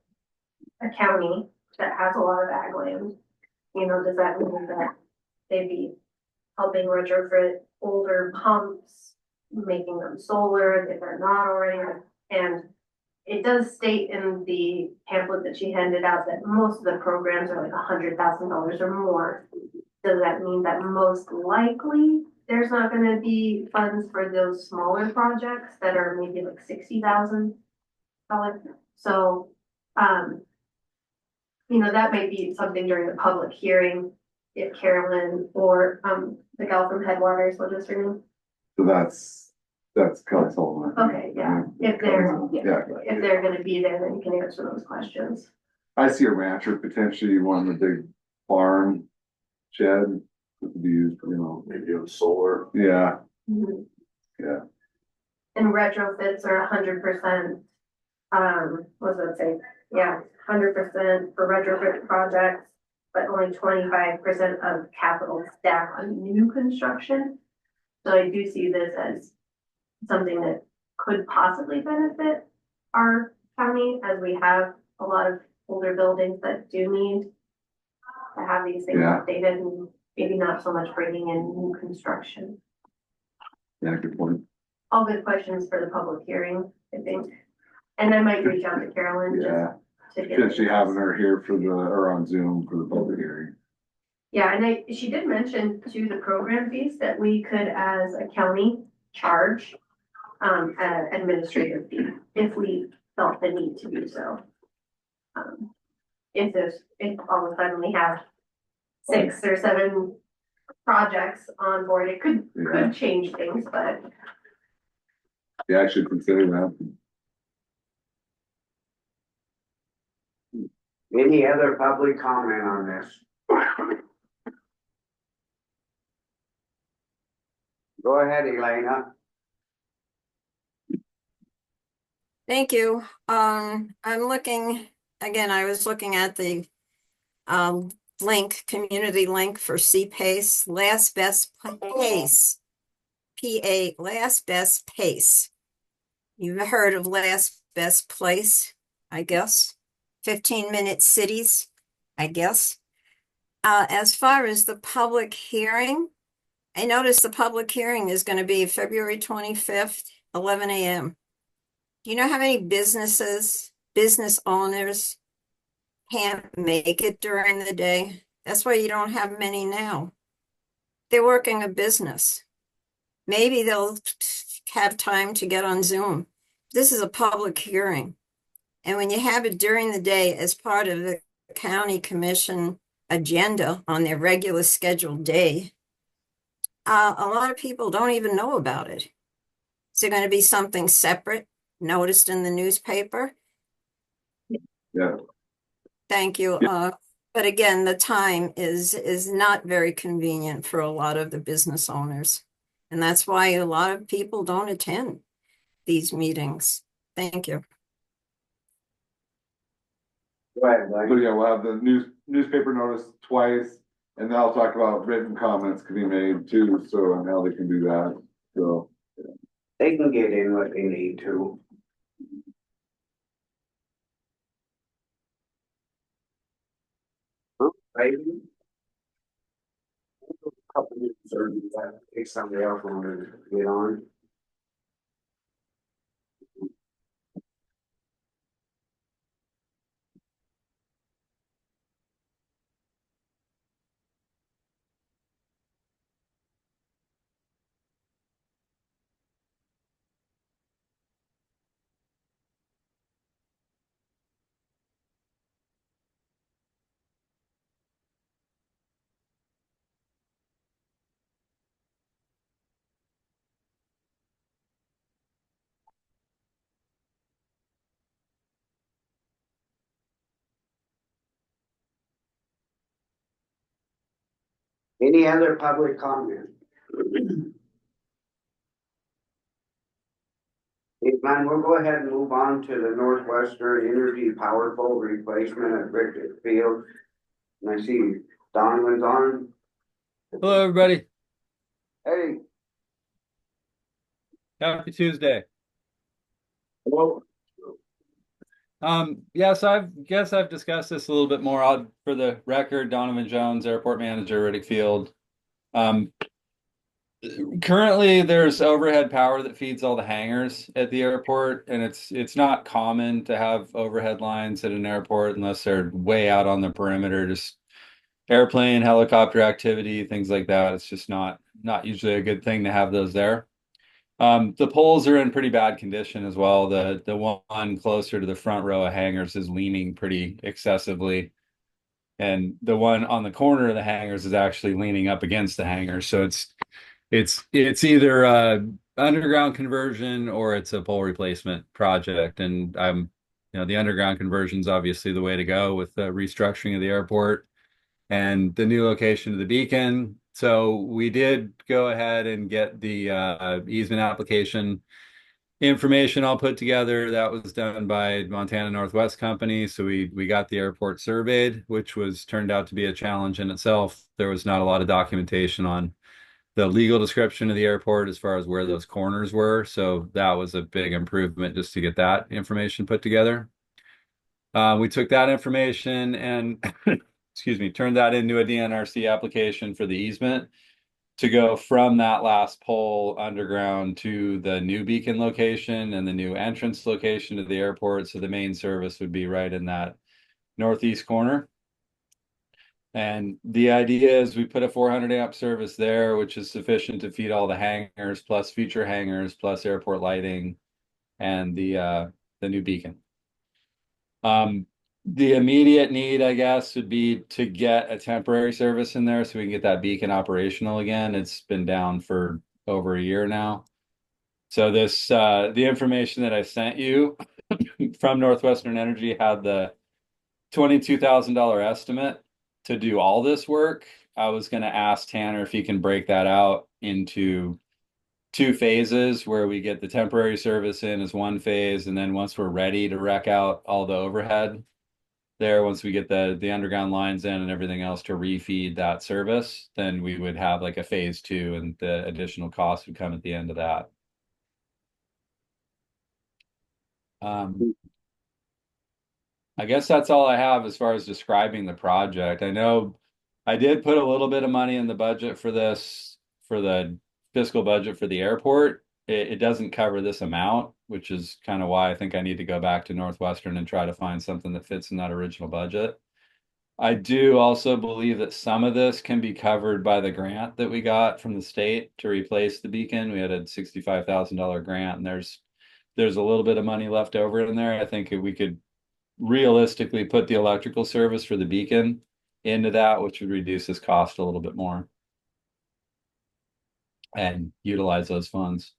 a county that has a lot of ag land? Does that mean that they'd be helping retrofit older pumps, making them solar if they're not already? And it does state in the pamphlet that she handed out that most of the programs are like $100,000 or more. Does that mean that most likely there's not gonna be funds for those smaller projects that are maybe like $60,000? So, that may be something during the public hearing, if Carolyn or, the gal from Headwaters, what is her name? So that's Kelly Sullivan. Okay, yeah, if they're, Yeah, if they're gonna be there, then you can answer those questions. I see a rancher potentially wanting a big farm shed that could be used, Maybe doing solar. yeah, Mhm. yeah. And retrofits are 100%, what does that say? Yeah, 100% for retrofit projects, but only 25% of capital stack on new construction. So I do see this as something that could possibly benefit our county, as we have a lot of older buildings that do need to have these things Yeah. updated, and maybe not so much bringing in new construction. Yeah, good point. All good questions for the public hearing, I think. And I might reach out to Carolyn Yeah, just to get. potentially having her here or on Zoom for the public hearing. Yeah, and she did mention to the program fees that we could, as a county, charge an administrative fee if we felt the need to do so. if all of a sudden we have 6 or 7 projects on board, it could change things, but. Yeah, I should consider that. Any other public comment on this? Go ahead, Elena. Thank you. I'm looking, again, I was looking at the community link for CPACE, last best pace. Last best pace. You've heard of last best place, I guess. 15-minute cities, I guess. As far as the public hearing, I noticed the public hearing is going to be February 25th, 11 a.m. Do you know how many business owners can't make it during the day? That's why you don't have many now. They're working a business. Maybe they'll have time to get on Zoom. This is a public hearing. And when you have it during the day as part of the county commission agenda on their regular scheduled day, a lot of people don't even know about it. Is there going to be something separate noticed in the newspaper? Yeah. Thank you. But again, the time is not very convenient for a lot of the business owners. And that's why a lot of people don't attend these meetings. Thank you. Go ahead, So Blaine. yeah, we'll have the newspaper notice twice, and then I'll talk about written comments can be made too, so and how they can do that, so. They can get in what they need to. Maybe. Couple minutes or that, take somebody else on to get on. Any other public comment? If not, we'll go ahead and move on to the Northwestern Energy Power Pole replacement at Rickett Field. And I see Donovan's on. Hello, everybody. Hey. Happy Tuesday. Hello. Yeah, so I've discussed this a little bit more. For the record, Donovan Jones, Airport Manager, Riddick Field. Currently there's overhead power that feeds all the hangars at the airport, and it's not common to have overhead lines at an airport unless they're way out on the perimeter, just airplane, helicopter activity, things like that. It's just not usually a good thing to have those there. The poles are in pretty bad condition as well. The one closer to the front row of hangars is leaning pretty excessively. And the one on the corner of the hangars is actually leaning up against the hangars. So it's either underground conversion or it's a pole replacement project. And the underground conversion is obviously the way to go with the restructuring of the airport and the new location of the beacon. So we did go ahead and get the easement application information all put together. That was done by Montana Northwest Company. So we got the airport surveyed, which turned out to be a challenge in itself. There was not a lot of documentation on the legal description of the airport as far as where those corners were. So that was a big improvement just to get that information put together. We took that information and excuse me, turned that into a DNRC application for the easement to go from that last pole underground to the new beacon location and the new entrance location to the airport. So the main service would be right in that northeast corner. And the idea is we put a 400 amp service there, which is sufficient to feed all the hangars, plus future hangars, plus airport lighting, and the new beacon. The immediate need, I guess, would be to get a temporary service in there so we can get that beacon operational again. It's been down for over a year now. So this, the information that I sent you from Northwestern Energy had the $22,000 estimate to do all this work. I was gonna ask Tanner if he can break that out into two phases where we get the temporary service in as one phase, and then once we're ready to wreck out all the overhead there, once we get the underground lines in and everything else to refeed that service, then we would have like a phase two, and the additional cost would come at the end of that. I guess that's all I have as far as describing the project. I know I did put a little bit of money in the budget for this, for the fiscal budget for the airport. It doesn't cover this amount, which is kind of why I think I need to go back to Northwestern and try to find something that fits in that original budget. I do also believe that some of this can be covered by the grant that we got from the state to replace the beacon. We had a $65,000 grant, and there's a little bit of money left over in there. I think we could realistically put the electrical service for the beacon into that, which would reduce this cost a little bit more and utilize those funds.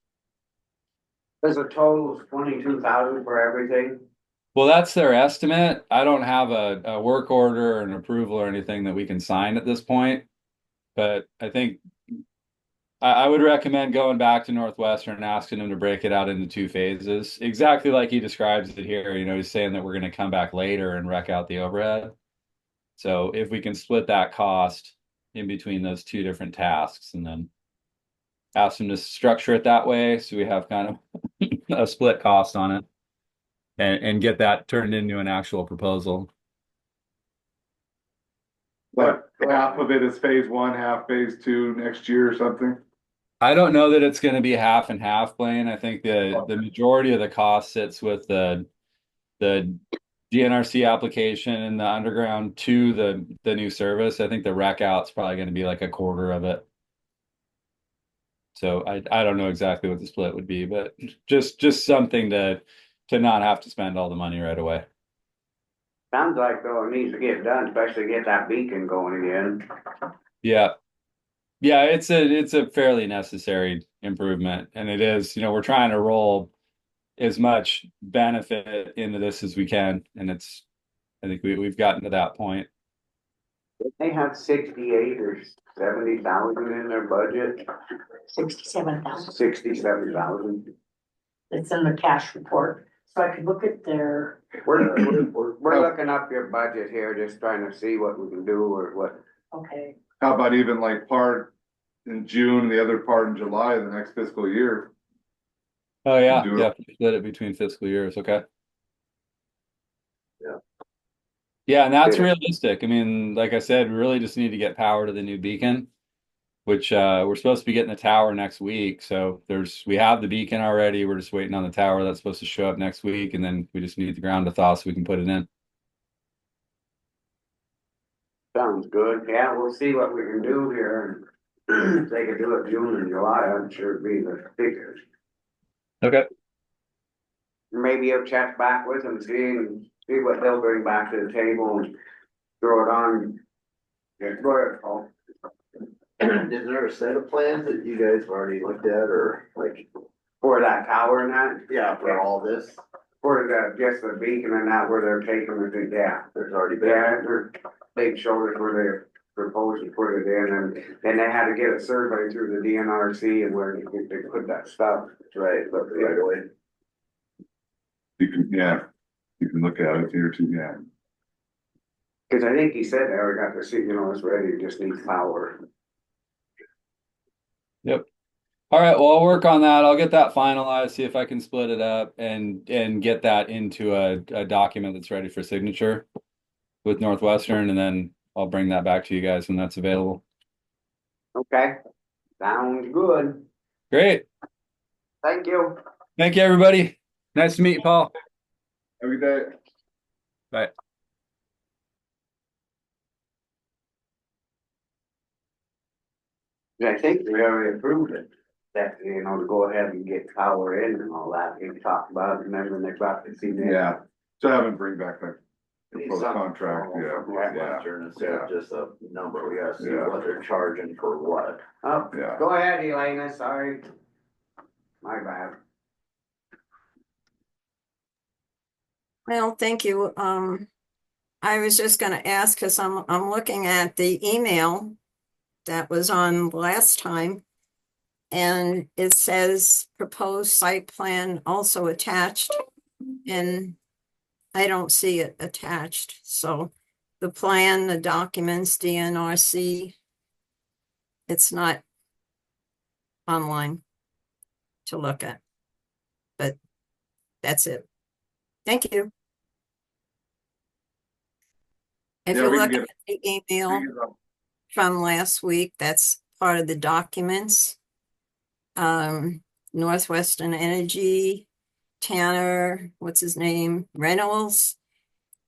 There's a total of 22,000 for everything. Well, that's their estimate. I don't have a work order or an approval or anything that we can sign at this point. But I think I would recommend going back to Northwestern and asking them to break it out into two phases, exactly like he describes it here. You know, he's saying that we're going to come back later and wreck out the overhead. So if we can split that cost in between those two different tasks, and then ask them to structure it that way, so we have kind of a split cost on it, and get that turned into an actual proposal. Like half of it is phase one, half phase two next year or something. I don't know that it's going to be half and half, Blaine. I think the majority of the cost sits with the GNRC application and the underground to the new service. I think the wreck out's probably going to be like a quarter of it. So I don't know exactly what the split would be, but just something to not have to spend all the money right away. Sounds like though it needs to get done, especially get that beacon going again. Yeah. Yeah, it's a fairly necessary improvement, and it is, you know, we're trying to roll as much benefit into this as we can, and I think we've gotten to that point. They have 68 or 70,000 in their budget. 67,000. 67,000. It's in the cash report, so I could look at their. We're looking up your budget here, just trying to see what we can do or what. Okay. How about even like part in June, and the other part in July of the next fiscal year? Oh yeah, Do it. yeah, split it between fiscal years, okay. Yeah. Yeah, and that's Yeah. realistic. I mean, like I said, we really just need to get power to the new beacon, which we're supposed to be getting the tower next week. So we have the beacon already. We're just waiting on the tower that's supposed to show up next week, and then we just need the ground to thaw so we can put it in. Sounds good. Yeah, we'll see what we can do here. If they could do it June and July, I'm sure it'd be the figures. Okay. Maybe you'll check back with them, see what they'll bring back to the table and throw it on. Yeah, go ahead, Paul. Is there a set of plans that you guys have already looked at, or like, For that tower and that, yeah, for all this? for just the beacon and that where they're taking it, yeah. There's already been. Yeah, they're big shoulders where they're proposed to put it in, and then they had to get it surveyed through the DNRC and where they put that stuff. Right, but right away. You can look at it here too, yeah. Cause I think he said they already got the seat, you know, it's ready, it just needs power. Yep. All right, well, I'll work on that. I'll get that finalized, see if I can split it up and get that into a document that's ready for signature with Northwestern, and then I'll bring that back to you guys when that's available. Okay, sounds good. Great. Thank you. Thank you, everybody. Nice to meet you, Paul. Have a good day. Bye. I think we already approved it, that, you know, to go ahead and get power in and all that, we talked about it, and then when they brought the cement. Yeah, so have him bring back that for the contract, yeah, From yeah, Western instead of just a number, we gotta see Yeah. what they're charging for what. Oh, yeah. go ahead, Elena, sorry. My bad. Well, thank you. I was just gonna ask, because I'm looking at the email that was on last time. And it says proposed site plan also attached, and I don't see it attached, so the plan, the documents, DNRC, it's not online to look at. But that's it. Thank you. If Yeah, you we can look at the email from last week, that's part of the documents. Northwestern Energy, Tanner, what's his name, Reynolds,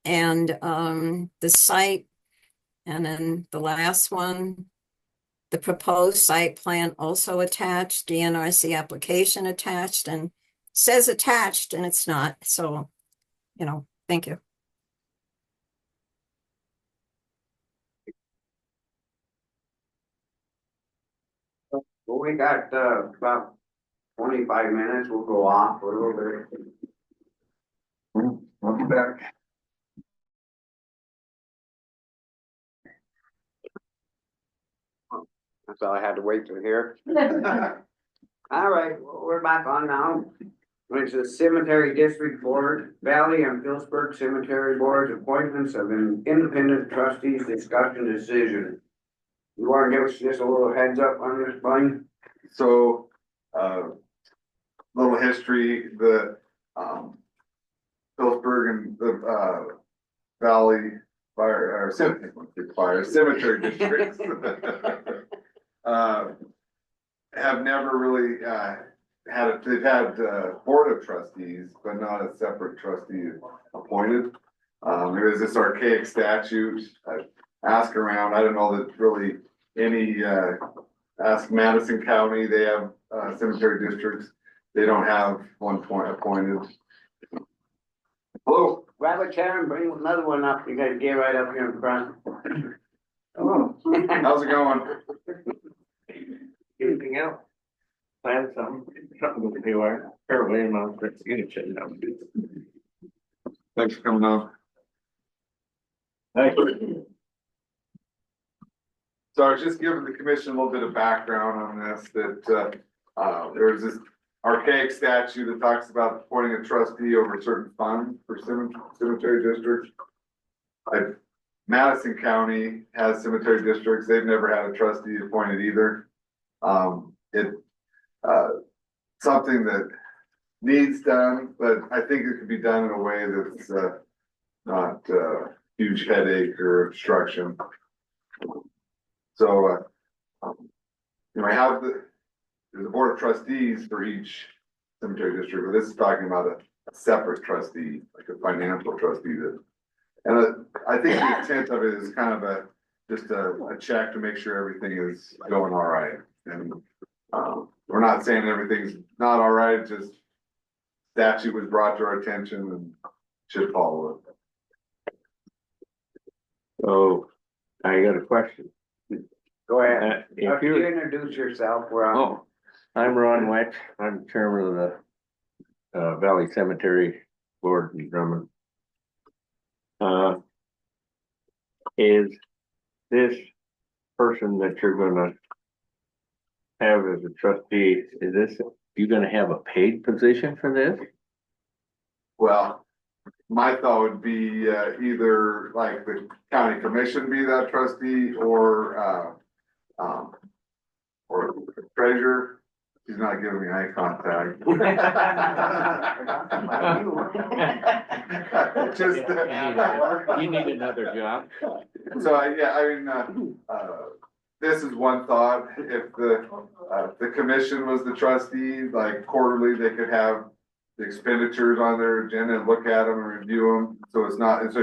and the site, and then the last one, the proposed site plan also attached, DNRC application attached, and says attached and it's not, so, thank you. Well, we got, about 25 minutes, we'll go off a little bit. Welcome back. That's all I had to wait to hear. All right, well, we're back on now. It's the Cemetery District Board, Valley and Phillipsburg Cemetery Boards, appointments of an independent trustees, discussion decision. You wanna give us just a little heads up on this, Blaine? So, little history, the, Phillipsburg and the, Valley Fire, or Cemetery Districts. Have never really, they've had, board of trustees, but not a separate trustee appointed. There is this archaic statute, I asked around, I don't know that really any, ask Madison County, they have, cemetery districts. They don't have one point appointed. Hello. Grab a chair and bring another one up, you guys get right up here in front. Hello. How's it going? Anything else? Plan something to do, apparently, I'm not, you can down. Thanks for coming on. Thank you. So I was just giving the commission a little bit of background on this, that, there's this archaic statute that talks about appointing a trustee over certain funds for cemetery districts. Madison County has cemetery districts, they've never had a trustee appointed either. Something that needs done, but I think it could be done in a way that's, not, huge headache or obstruction. So, I have there's a board of trustees for each cemetery district, but this is talking about a separate trustee, like a financial trustee that. And I think the intent of it is kind of just a check to make sure everything is going all right. And, we're not saying everything's not all right, just statute was brought to our attention and should follow it. So, I got a question. Go ahead. If If you you, introduce yourself, we're on. oh, I'm Ron Wax, I'm chairman of the Valley Cemetery Board in Drummond. Is this person that you're gonna have as a trustee, is this, you gonna have a paid position for this? Well, my thought would be, either like the county commission be that trustee or treasurer. She's not giving me eye contact. Just, You need another job? so, yeah, I mean, this is one thought, if the commission was the trustee, like quarterly, they could have the expenditures on their agenda and look at them and review them, so it's not, and so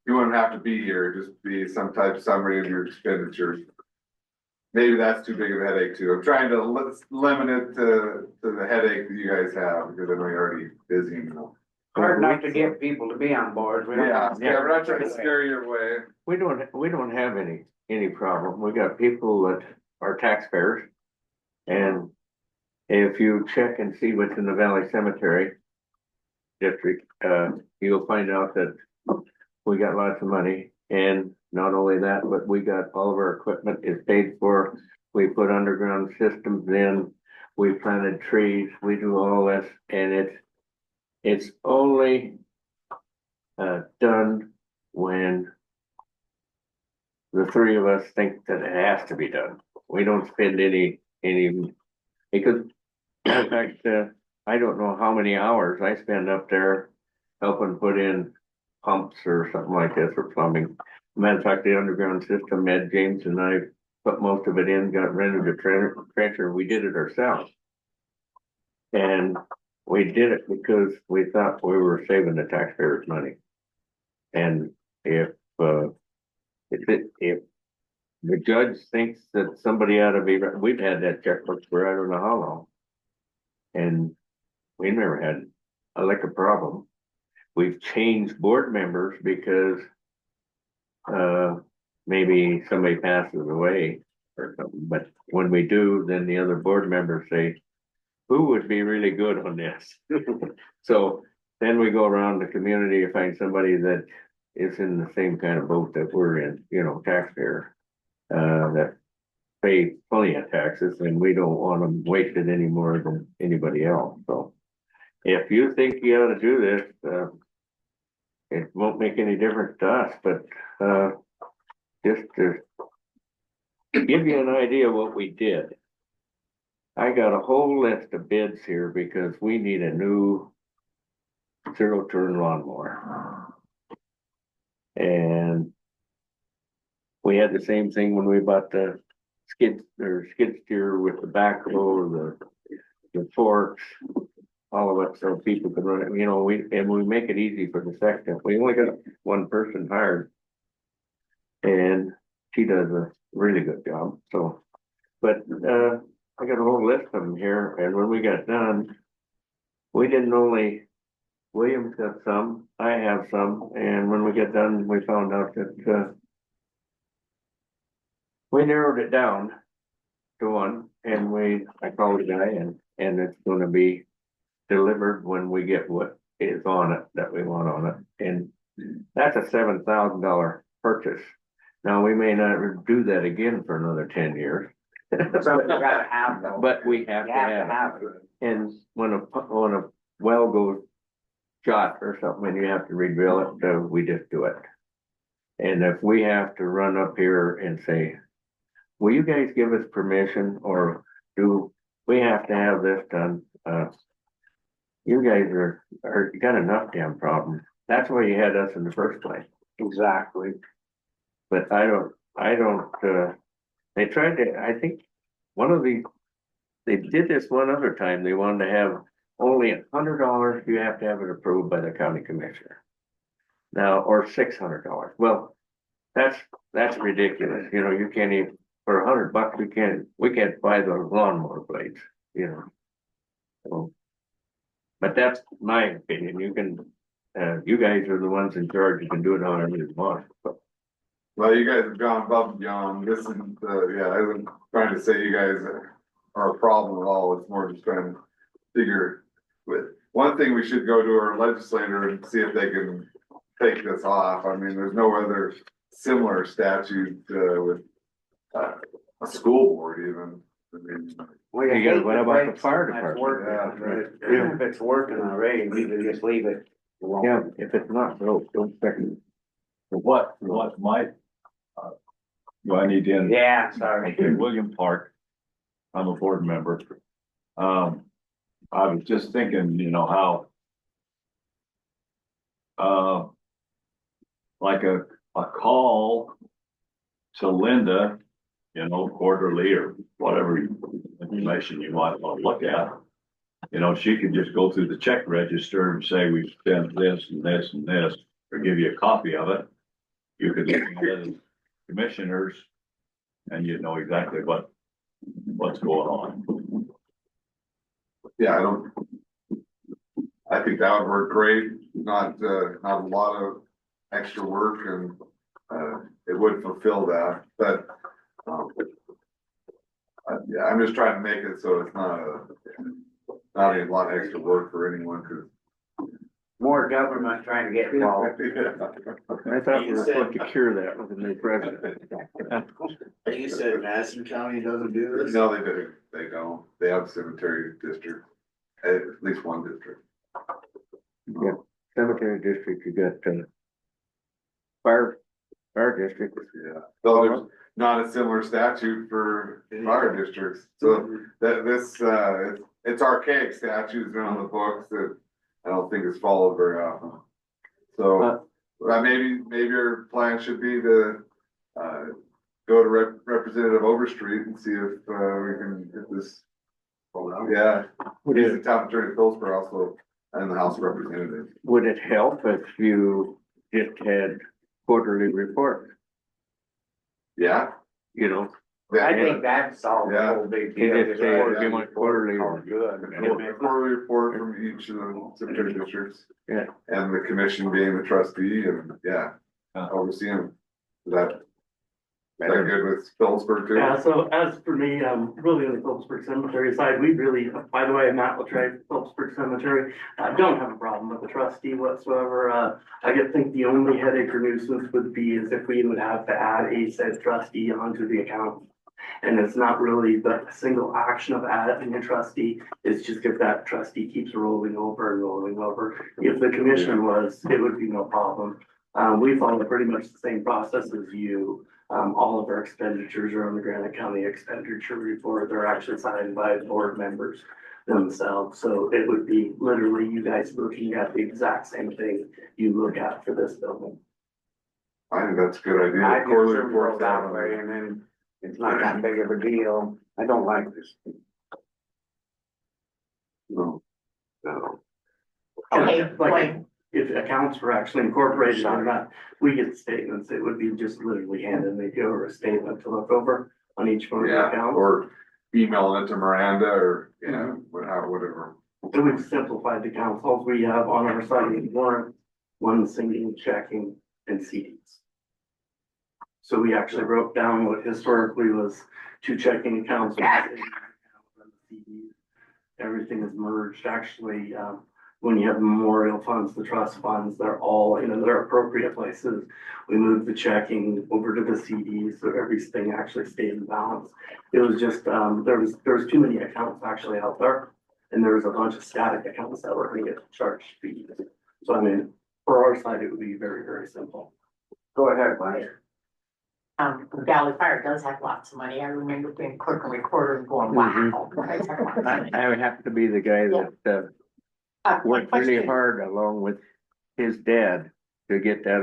you wouldn't have to be here, just be some type of summary of your expenditures. Maybe that's too big of a headache too, I'm trying to limit it to the headache that you guys have, because I know you're already busy, hard enough to get people to be on board. We don't- Yeah, we're not trying to scare you away. We don't have any problem. We got people that are taxpayers. And if you check and see what's in the Valley Cemetery District, you'll find out that we got lots of money. And not only that, but we got all of our equipment is paid for. We put underground systems in, we planted trees, we do all this, and it's only done when the three of us think that it has to be done. We don't spend any, because in fact, I don't know how many hours I spend up there helping put in pumps or something like this or plumbing. Matter of fact, the underground system, Ed James and I put most of it in, got rented a trencher, we did it ourselves. And we did it because we thought we were saving the taxpayers' money. And if the judge thinks that somebody ought to be, we've had that checkbook for I don't know how long. And we never had a problem. We've changed board members because maybe somebody passes away or something, but when we do, then the other board members say, who would be really good on this? So then we go around the community to find somebody that is in the same kind of boat that we're in, taxpayer, that pay plenty of taxes, and we don't want them wasted any more than anybody else. So if you think you ought to do this, it won't make any difference to us, but just to give you an idea of what we did. I got a whole list of bids here because we need a new zero-turn lawnmower. And we had the same thing when we bought the skid steer with the backhoe, the forks, all of it, so people could run it. We make it easy for the section. We only got one person hired, and she does a really good job. So, but I got a whole list of them here, and when we got done, we didn't only. Williams got some, I have some, and when we get done, we found out that we narrowed it down to one, and I called the guy, and it's gonna be delivered when we get what is on it that we want on it, and that's a $7,000 purchase. Now, we may not do that again for another 10 years. So we gotta have those. But we have to have it. And when a well goes shot or something, and you have to redrall it, we just do it. And if we have to run up here and say, will you guys give us permission, or do we have to have this done? You guys you got enough damn problems. That's why you had us in the first place. Exactly. But they tried to, I think they did this one other time. They wanted to have only $100. You have to have it approved by the county commissioner. Now, or $600. Well, that's ridiculous. You can't even, for $100, we can't buy the lawnmower blades, So, but that's my opinion. You guys are the ones in charge. You can do it however you want. But. Well, you guys have gone above and beyond. This isn't, I wasn't trying to say you guys are a problem at all. It's more just trying to figure with. One thing, we should go to our legislator and see if they can take this off. I mean, there's no other similar statute with a school board even. I mean, Well, You gotta- what about the breaks fire that's department? working. If it's working already, we can just leave it. Yeah, if it's not broke, don't fix it. What might, do I need to? Yeah, sorry. Okay, William Park. I'm a board member. I was just thinking, how. Like a call to Linda, quarterly or whatever information you might want to look at. She could just go through the check register and say, we spent this and this and this, or give you a copy of it. You could look at it as commissioners and you'd know exactly what's going on. yeah, I think that would work great, not a lot of extra work and, it would fulfill that, but, yeah, I'm just trying to make it so it's not a lot of extra work for anyone, cause. More government trying to get involved. I thought we were supposed to cure that with the new president. You said Madison County doesn't do this? No, they don't, they have cemetery district, at least one district. You got cemetery district, you got, fire district. Yeah, so there's not a similar statute for fire districts, so that this, it's archaic statutes been on the books that I don't think is followed very often. So, maybe your plan should be to, go to Representative Overstreet and see if, we can get this. Yeah, he's the town attorney of Phillipsburg also, and the House of Representatives. Would it help if you just had quarterly reports, Yeah. you know? I think that solves the whole big deal. You just say, give my quarterly. A quarterly report from each of the cemetery districts. Yeah. And the commission being the trustee and, yeah, overseeing that. Is that good with Phillipsburg too? Yeah, so as for me, really on the Phillipsburg Cemetery side, we really, by the way, Matt Latrey, Phillipsburg Cemetery, don't have a problem with the trustee whatsoever. I just think the only headache or nuisance would be is if we would have to add a said trustee onto the account. And it's not really the single action of adding a trustee, it's just if that trustee keeps rolling over and rolling over. If the commission was, it would be no problem. We follow pretty much the same process as you. All of our expenditures are on the Granite County expenditure report. They're actually signed by the board members themselves. So it would be literally you guys looking at the exact same thing you look at for this building. I think that's a good idea. I Quarterly just report that way and then it's not that big of a deal. I don't like this. No. Okay, Like, Wayne. if accounts were actually incorporated in that, we get statements, it would be just literally handing me over a statement to look over on each one of the Yeah, accounts. or emailing it to Miranda or, you know, whatever. It would simplify the accounts. All we have on our side is warrant, one sinking, checking, and CDs. So we actually broke down what historically was 2 checking accounts. And CDs. Everything is merged, actually, when you have memorial funds, the trust funds, they're all, they're appropriate places. We moved the checking over to the CDs, so everything actually stayed in balance. It was just, there was too many accounts actually out there. And there was a bunch of static accounts that were gonna get charged fees. So I mean, for our side, it would be very, very simple. Go ahead, Mike. Valley Fire does have lots of money. I remember being clerk and recorder and going, wow. you guys have lots of money." I would have to be the guy that, My worked really question- hard along with his dad to get that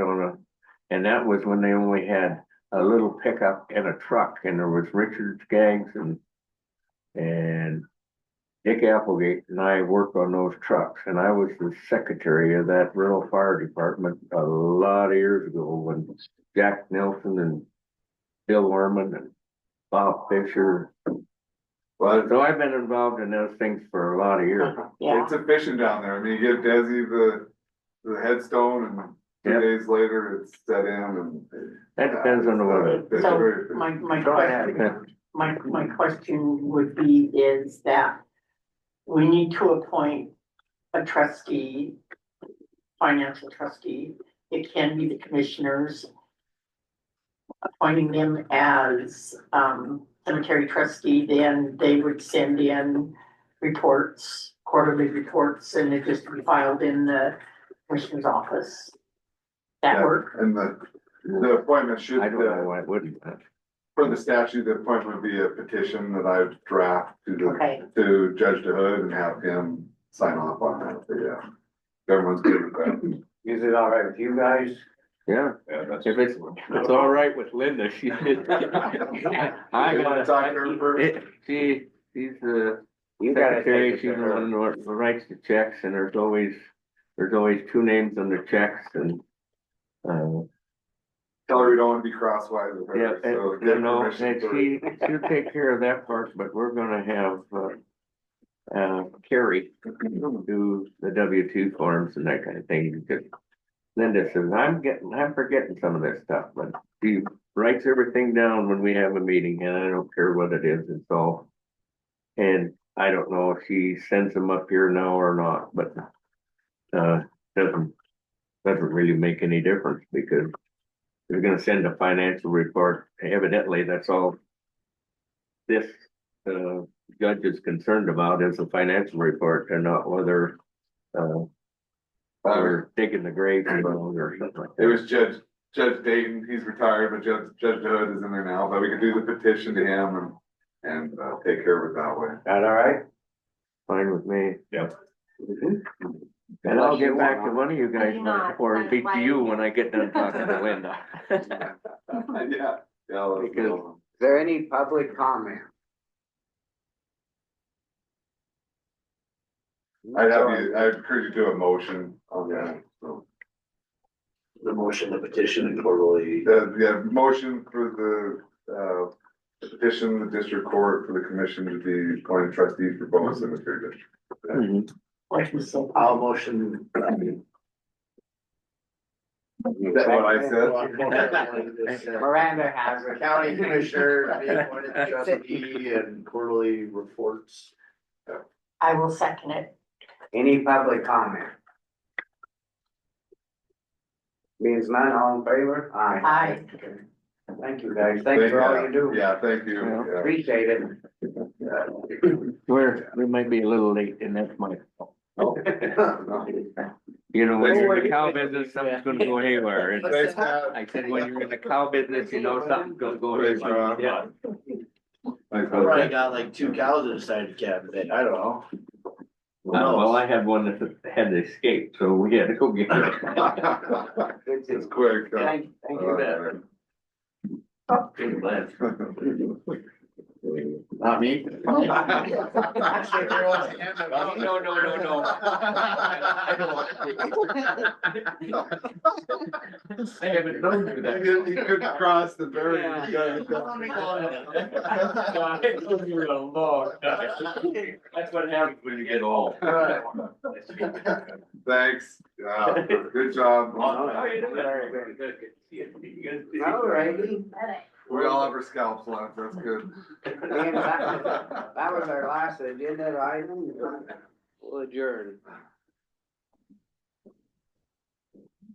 and that was when they only had a little pickup and a truck, and there was Richard Skaggs and Dick Applegate, and I worked on those trucks, and I was the secretary of that rural fire department a lot of years ago when Jack Nelson and Bill Orman and Bob Fisher. Well, So I've been involved in those things for a lot of years. Yeah, it's efficient down there. I mean, you give Desi the headstone and 2 Yep. days later it's set in and. That depends on the weather. It's so very efficient. my Go ahead. question, my question would be is that we need to appoint a trustee, financial trustee. It can be the commissioners. Appointing them as, cemetery trustee, then they would send in reports, quarterly reports, and it just be filed in the commissioner's office. That Yeah, work? And the appointment should, I don't know why it wouldn't. for the statute, the appointment would be a petition that I would draft Okay. to Judge DeHood and have him sign off on that, but yeah. Everyone's good with that. Is it all right with you guys? Yeah, Yeah, that's. if it's all right with Linda, she did. You wanna talk to her first? She's the You gotta secretary, take it she's to the her. one who writes the checks, and there's always 2 names on the checks, and Tell her we don't wanna be crosswise with yeah, her, so get and permission. she'll take care of that part, but we're gonna have Carrie do the W-2 forms and that kind of thing, because Linda says, I'm forgetting some of this stuff, but she writes everything down when we have a meeting, and I don't care what it is, and so. And I don't know if she sends them up here now or not, but, doesn't really make any difference, because they're gonna send a financial report. Evidently, that's all this, judge is concerned about, is a financial report, and not whether, we're digging the grave wrong or something like It that. was Judge Dayton, he's retired, but Judge Hood is in there now, but we could do the petition to him and take care of it that way. That all right? Fine with me. Yep. And I'll get back to one of you I guys, do not. or speak to you Why? when I get done talking to Linda. Yeah. Let's Because- go. Is there any public comment? I'd encourage you to do a motion on that, so. The motion, the petition and quarterly. Yeah, motion for the petition the district court for the commission to be appointed trustees for both cemetery districts. Mhm. I'll motion. That's what I said. Miranda has The it. county commissioner, be appointed trustee and quarterly reports. I will second it. Any public comment? Means none, all in favor? Aye. Aye. Thank you, guys. Thanks for all you do. Yeah, thank you. Yeah. Yeah. Appreciate it. We might be a little late, and that's my fault. No. You know, when you're in the cow business, something's gonna go haywire. And Thanks, Pat. I said, when you're in the cow business, you know something's gonna go Thanks, haywire. Rob. Yeah. Thanks, I probably Pat. got like 2 cows inside the cabin, I don't know. Well, I had one that had escaped, so we had to go get it. It's quick. Thank you. Not me. No. I haven't known you that. You couldn't cross the barrier. That's what happens when you get old. Thanks. Yeah, good job. Very good. All righty. We all have our scalps left, that's good. That was our last agenda item. We'll adjourn.